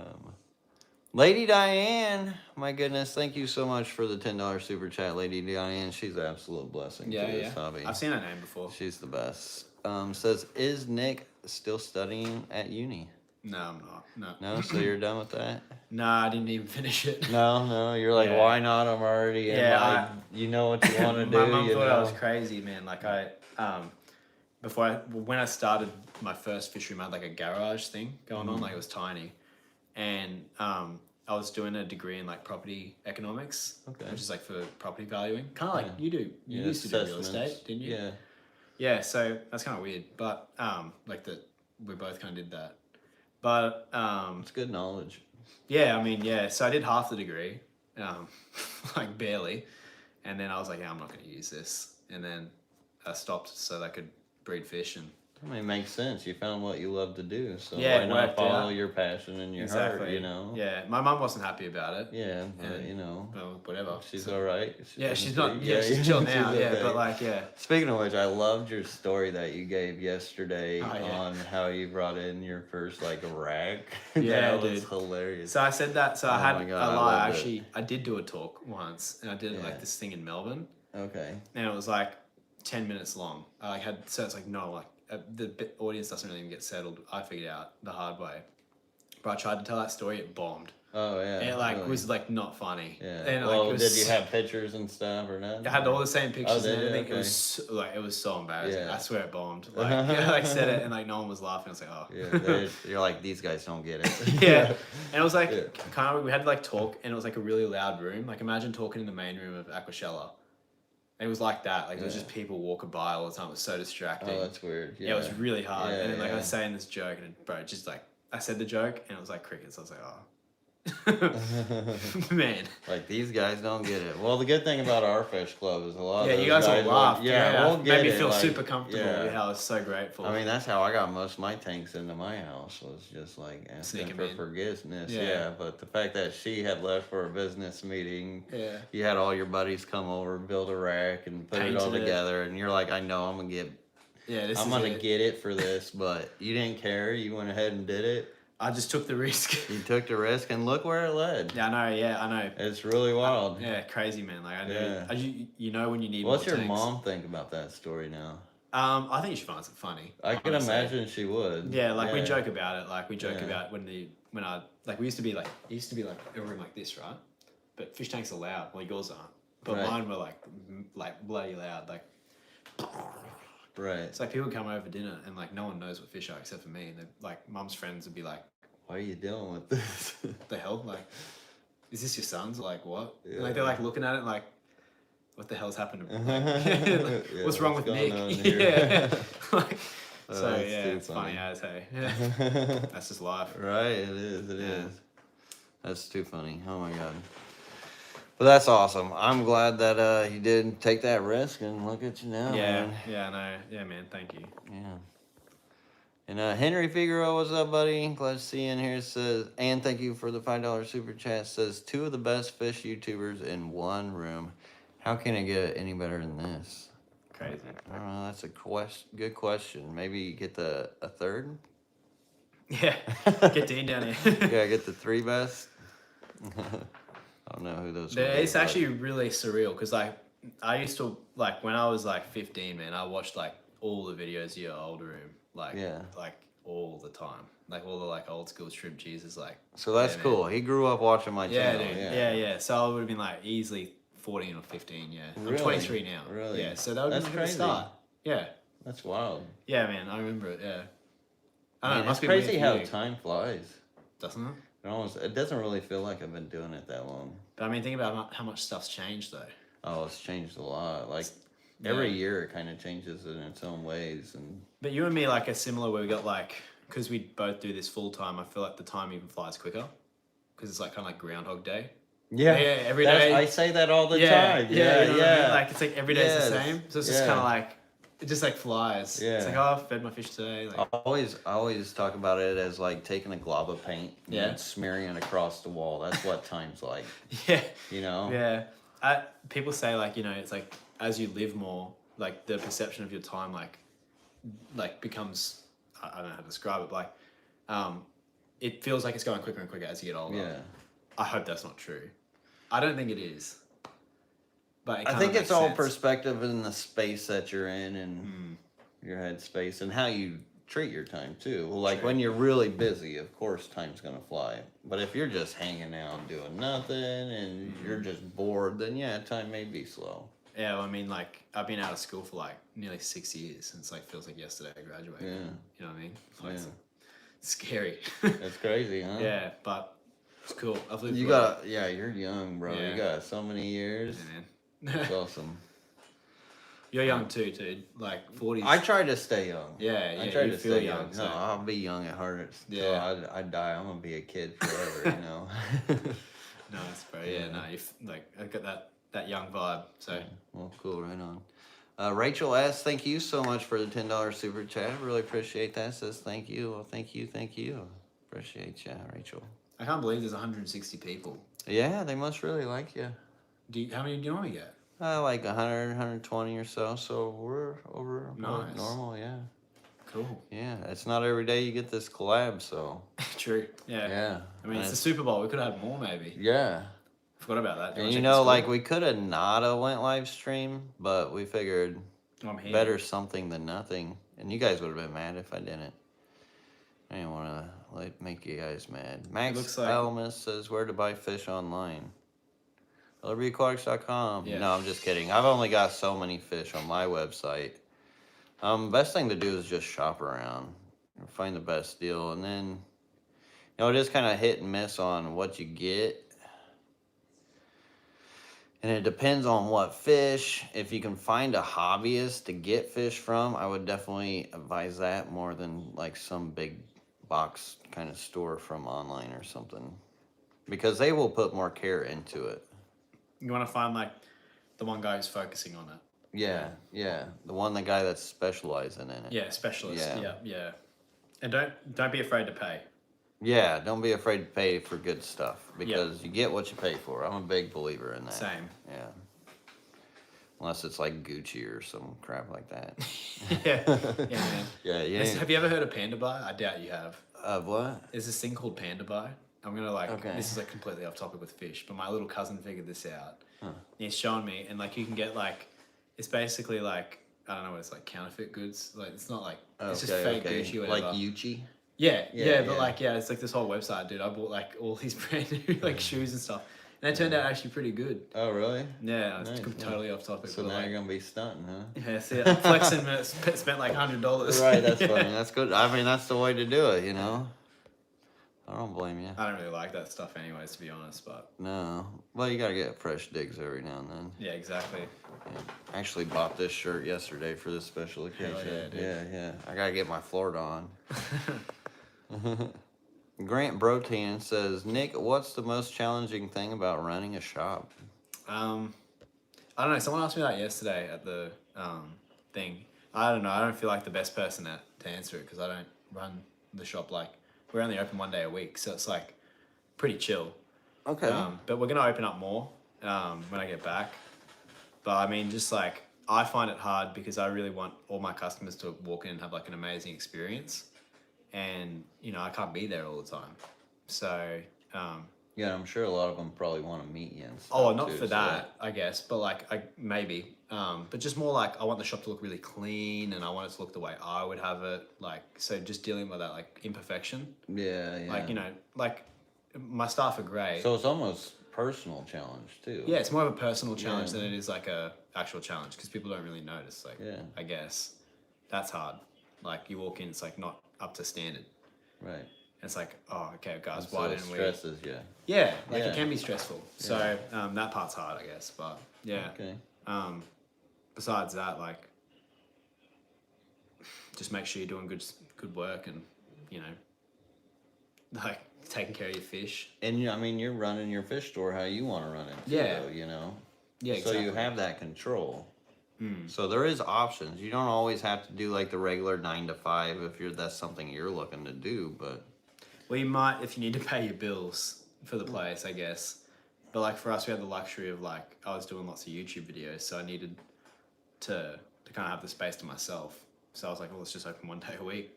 Lady Diane, my goodness, thank you so much for the $10 super chat, Lady Diane. She's an absolute blessing to this hobby. I've seen her name before. She's the best. Says, is Nick still studying at uni? No, I'm not. No, so you're done with that? No, I didn't even finish it. No, you're like, why not? I'm already in. Yeah, you know what you want to do. My mum you thought know? I was crazy, man. Like when I started my first fish room, I had like a garage thing going on. Like it was tiny, and I was doing a degree in like property economics, which is like for property valuing. Kind of like you do. You used to do real estate, didn't you? Yeah. Yeah. So that's kind of weird, but like that we both kind of did that. But it's good knowledge. Yeah, I mean, yeah. So I did half the degree, like barely, and then I was like, yeah, I'm not going to use this, and then I stopped so that I could breed fish. And I mean, it makes sense. You found what you love to do, so yeah, why not follow your passion and your heart? You know. Yeah, my mum wasn't happy about it. Yeah, but you know. Well, whatever. She's all right. She's not. Yeah, she's chill now. She's okay. But like, yeah. Speaking of which, I loved your story that you gave yesterday on how you brought in your first like rack. Yeah, that was hilarious. So I said that. So I had a lie. Actually, I did do a talk once, and I did like this thing in Melbourne. Okay. And it was like 10 minutes long. I had so it's like no like. The audience doesn't really even get settled. I figured out the hard way. But I tried to tell that story, it bombed. Oh yeah. And it was like not funny. Yeah. And well, did you have pictures and stuff or not? I had all the same pictures and everything. Okay. It was so embarrassing. Yeah. I swear it bombed. Like I said it and like no one was laughing. I was like, oh. Yeah. You're like, these guys don't get it. Yeah. And it was like kind of we had to like talk, and it was like a really loud room. Like imagine talking in the main room of Aquashella. It was like that. Like there was just people walking by all the time. It was so distracting. Oh, that's weird. Yeah, it was really hard. And then like I was saying this joke, and bro, just like I said the joke, and it was like crickets. I was like, oh, man. Like these guys don't get it. Well, the good thing about our fish club is a lot. Yeah, you guys all laughed. We'll get made me it. feel like, super comfortable. Yeah, I was so grateful. I mean, that's how I got most of my tanks into my house, was just like asking for forgiveness. Yeah, but the fact that she had left for a business meeting, you had all your buddies come over, build a rack, and put it all together, and you're like, I know I'm gonna get. Yeah, I'm gonna get it for this, but you didn't care. You went ahead and did it. I just took the risk. You took the risk, and look where it led. Yeah, I know. Yeah, I know. It's really wild. Yeah, crazy, man. Like I do. You know when you need. What's more your tanks. mom think about that story now? I think she finds it funny. I can imagine she would. Yeah, like we joke about it. Like we joke about when I like we used to be like a room like this, right? But fish tanks are loud. Well, yours aren't. But mine were like bloody loud. Like. Right. It's like people come over for dinner and like no one knows what fish are except for me, and they're like mum's friends would be like, "Why are you dealing with this? The hell? Like, is this your son's? Like what?" Yeah. And, like they're like looking at it like, "What the hell's happened to me? Like, what's wrong with Nick?" Yeah. Like, so it's funny as hey. Yeah. That's just life. Right. It is. It is. That's too funny. Oh my god. But that's awesome. I'm glad that you did take that risk, and look at you now. Yeah, man. yeah, no, yeah, man. Thank you. Yeah. And Henry Figueroa, what's up, buddy? Glad to see you in here. Says, and thank you for the $5 super chat. Says, 2 of the best fish YouTubers in one room. How can it get any better than this? Crazy. I don't know. That's a good question. Maybe get a third. Yeah. Get Dean down here. Yeah, get the 3 best. I don't know who those. It's actually really surreal because like I used to like when I was like 15, man. I watched like all the videos of your old room, like all the time, like all the like old school shrimp cheeses, like. So that's cool. He grew up watching my channel. Dude. Yeah. So I would have been like easily 14 or 15. Yeah, really? I'm 23 now. Really? Yeah. So that would have been a start. Yeah. That's wild. Yeah, man. I remember it. Yeah. I don't know. It must be crazy how time flies. Doesn't it? It doesn't really feel like I've been doing it that long. But I mean, think about how much stuff's changed though. Oh, it's changed a lot. Like, every year it kind of changes in its own ways. And But you and me like are similar where we got like, because we both do this full time, I feel like the time even flies quicker because it's like kind of like Groundhog Day. Yeah, every day. I say that all the time. Yeah, you know Yeah, what I mean? Like it's like every day's the Yes, same. So it's just kind of like, it just like flies. Yeah. It's like, oh, I fed my fish today. Like, I always talk about it as like taking a glob of paint and smearing it across the wall. That's what time's like. yeah. You know? Yeah. People say like, you know, it's like as you live more, like the perception of your time like becomes, I don't know how to describe it, but like it feels like it's going quicker and quicker as you get older. Yeah. I hope that's not true. I don't think it is. But it I kinda think makes it's all sense. perspective in the space that you're in and your head space and how you treat your time too. Like True. when you're really busy, of course time's gonna fly. But if you're just hanging out doing nothing and you're just bored, then yeah, time may be slow. Yeah, well, I mean, like I've been out of school for like nearly 6 years, and it's like feels like yesterday I graduated. Yeah. You know what I mean? Like, Yeah. it's scary. That's crazy, huh? Yeah, but it's cool. I've lived. You well. got, yeah, you're young, bro. Yeah. You got so many years. Yeah, man. That's awesome. You're young too, dude. Like 40s. I try to stay young. Yeah, I yeah. try You to feel stay young. young. So. No, I'll be young at heart until Yeah. I die. I'm gonna be a kid forever, you know. Nice, bro. Yeah, Yeah. no, like I got that young vibe. So Well, cool, right on. Rachel S, thank you so much for the $10 super chat. Really appreciate that. Says thank you. Well, thank you. Appreciate you, Rachel. I can't believe there's 160 people. Yeah, they must really like you. How many do you normally get? Like 100, 120 or so. So we're over Nice. normal, yeah. Cool. Yeah, it's not every day you get this collab, so. True. Yeah. Yeah. I mean, And it's the Super Bowl. We could have had more, maybe. Yeah. Forgot about that. And you know, like we could have not have went live stream, but we figured I'm here. better something than nothing. And you guys would have been mad if I didn't. I didn't want to like make you guys mad. Max looks like- Elmas says where to buy fish online. LRBaquatics.com. Yeah. No, I'm just kidding. I've only got so many fish on my website. Best thing to do is just shop around and find the best deal, and then you know it is kind of hit and miss on what you get. And it depends on what fish. If you can find a hobbyist to get fish from, I would definitely advise that more than like some big box kind of store from online or something. Because they will put more care into it. You want to find like the one guy who's focusing on it. Yeah. The guy that's specializing in it. Yeah, specialist. Yeah. Yeah. And don't be afraid to pay. Yeah, don't be afraid to pay for good stuff because you get what you pay for. I'm a big believer in that. Same. Yeah. Unless it's like Gucci or some crap like that. Yeah, man. Yeah. Have you ever heard of Panda Buy? I doubt you have. What? There's this thing called Panda Buy. I'm gonna like. Okay. This is like completely off topic with fish, but my little cousin figured this out. Huh. He's showing me, and like you can get like, it's basically like I don't know what it's like counterfeit goods. Like it's not like it's just fake Gucci or whatever. Like Gucci? Yeah, Yeah, but yeah. like it's like this whole website, dude. I bought like all these brand new like shoes and stuff, and they turned out actually pretty good. Oh, really? Yeah, it's Nice, totally off topic. So but now like, you're going to be stunting, huh? yeah, see, I'm flexing. Spent like $100. Right, that's funny. That's good. I mean, that's the way to do it, you know? I don't blame you. I don't really like that stuff, anyways, to be honest. But No. Well, you got to get fresh digs every now and then. yeah, exactly. Yeah. I actually bought this shirt yesterday for this special occasion. yeah, dude. Yeah. I got to get my Florida on. Grant Brotan says, Nick, what's the most challenging thing about running a shop? I don't know. Someone asked me that yesterday at the thing. I don't know. I don't feel like the best person to answer it because I don't run the shop. Like we're only open 1 day a week, so it's like pretty chill. Okay. But we're gonna open up more when I get back. But I mean, just like I find it hard because I really want all my customers to walk in and have like an amazing experience, and you know I can't be there all the time. So. Yeah, I'm sure a lot of them probably want to meet you and stuff. Oh, not too, for that, I guess, but like maybe. But just more like I want the shop to look really clean, and I want it to look the way I would have it. Like so, just dealing with that like imperfection. Yeah. Like you know, like my staff are great. So it's almost personal challenge too. Yeah, it's more of a personal challenge Yeah. than it is like a actual challenge because people don't really notice. Like, Yeah. I guess that's hard. Like you walk in, it's like not up to standard. Right. It's like, oh, okay, guys, And why so it didn't we? stresses you. Yeah, like Yeah. it can be stressful. So that part's hard, I guess. But yeah, Okay. besides that, like, just make sure you're doing good work and, you know, like taking care of your fish. And I mean, you're running your fish store how you want to run it, too, Yeah. though, you know? Yeah, exactly. So you have that control. Mm. So there is options. You don't always have to do like the regular 9 to 5 if that's something you're looking to do, but Well, you might if you need to pay your bills for the place, I guess. But like for us, we had the luxury of like I was doing lots of YouTube videos, so I needed to kind of have the space to myself. So I was like, well, let's just open one day a week,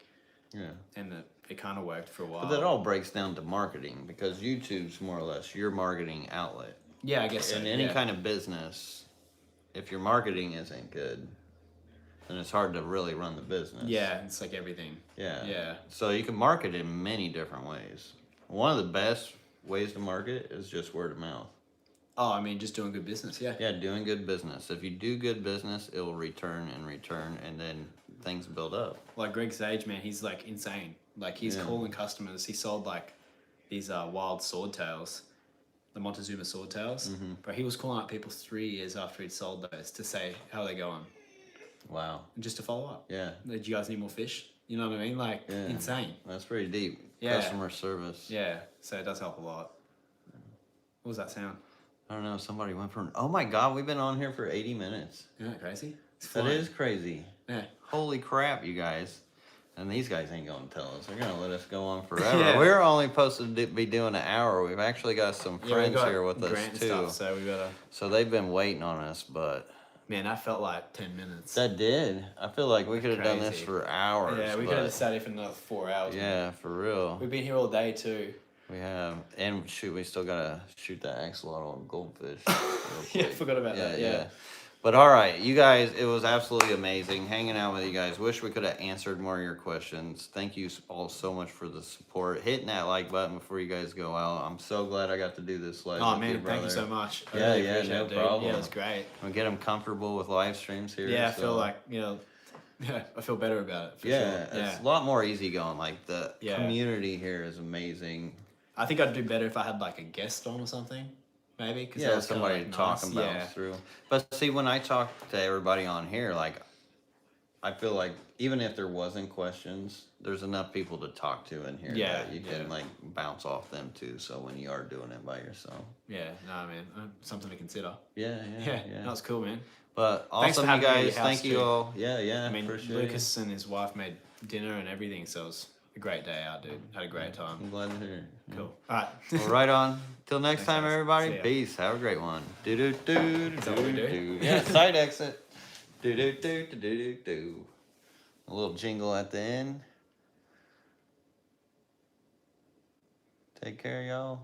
yeah. and it kind of worked for a while. But that all breaks down to marketing because YouTube's more or less your marketing outlet. Yeah, I guess so. In any yeah. kind of business, if your marketing isn't good, then it's hard to really run the business. Yeah, it's like everything. Yeah. Yeah. So you can market in many different ways. One of the best ways to market is just word of mouth. Oh, I mean, just doing good business. Yeah. Yeah, doing good business. If you do good business, it will return, and then things build up. Like Greg Sage, man, he's like insane. Like he's calling customers. He sold like these wild swordtails, the Montezuma swordtails. Mm-hmm. But he was calling up people 3 years after he'd sold those to say how they're going. Wow. And just to follow up. Yeah. Do you guys need more fish? You know what I mean? Like insane. That's pretty deep. Yeah. Customer service. Yeah. So it does help a lot. What was that sound? I don't know. Somebody went for. Oh my God, we've been on here for 80 minutes. Isn't that crazy? It's That flying. is crazy. Yeah. Holy crap, you guys. And these guys ain't going to tell us. They're going to let us go on forever. Yeah. We're only supposed to be doing an hour. We've actually got some Yeah, we friends got here with us Grant and too. Stuff, so we gotta. So they've been waiting on us, but Man, that felt like 10 minutes. that did. I feel like we could have done this Crazy. for hours. Yeah, we but could have sat here for another 4 hours. man. Yeah, for real. We've been here all day too. We have. And shoot, we still got to shoot that axolotl on goldfish. Yeah, I forgot about that. Yeah. But all right, you guys, it was absolutely amazing hanging out with you guys. Wish we could have answered more of your questions. Thank you all so much for the support. Hitting that like button before you guys go out. I'm so glad I got to do this live. Oh with man, you, thank brother. you so much. I Yeah, really yeah, appreciate no it, dude. problem. Yeah, it was great. I'll get them comfortable with live streams here. Yeah, I so- feel like, yeah, I feel better about it. For Yeah, sure. it's a lot more easygoing. Like the Yeah. community here is amazing. I think I'd do better if I had like a guest on or something, maybe. Cause that Yeah, was kinda, somebody like, to talk nice. about Yeah. through. But see, when I talk to everybody on here, like, I feel like even if there wasn't questions, there's enough people to talk to in here Yeah, that you can yeah. like bounce off them too. So when you are doing it by yourself, Yeah, no, man, something to consider. yeah, Yeah, that was cool, man. But Thanks for awesome, you having me at guys. your house, Thank you too. all. Yeah, yeah. I mean, appreciate Lucas and his wife made dinner and everything, so it was a great day out, dude. Had a great it. time. I'm glad to hear. it. Cool. All right. Well, right on. Till next Thanks, time, guys. everybody. See ya. Peace. Have a great one. Do do do Is that what we do? do. Yeah, side exit. Do do do do do do. A little jingle at the end. Take care, y'all.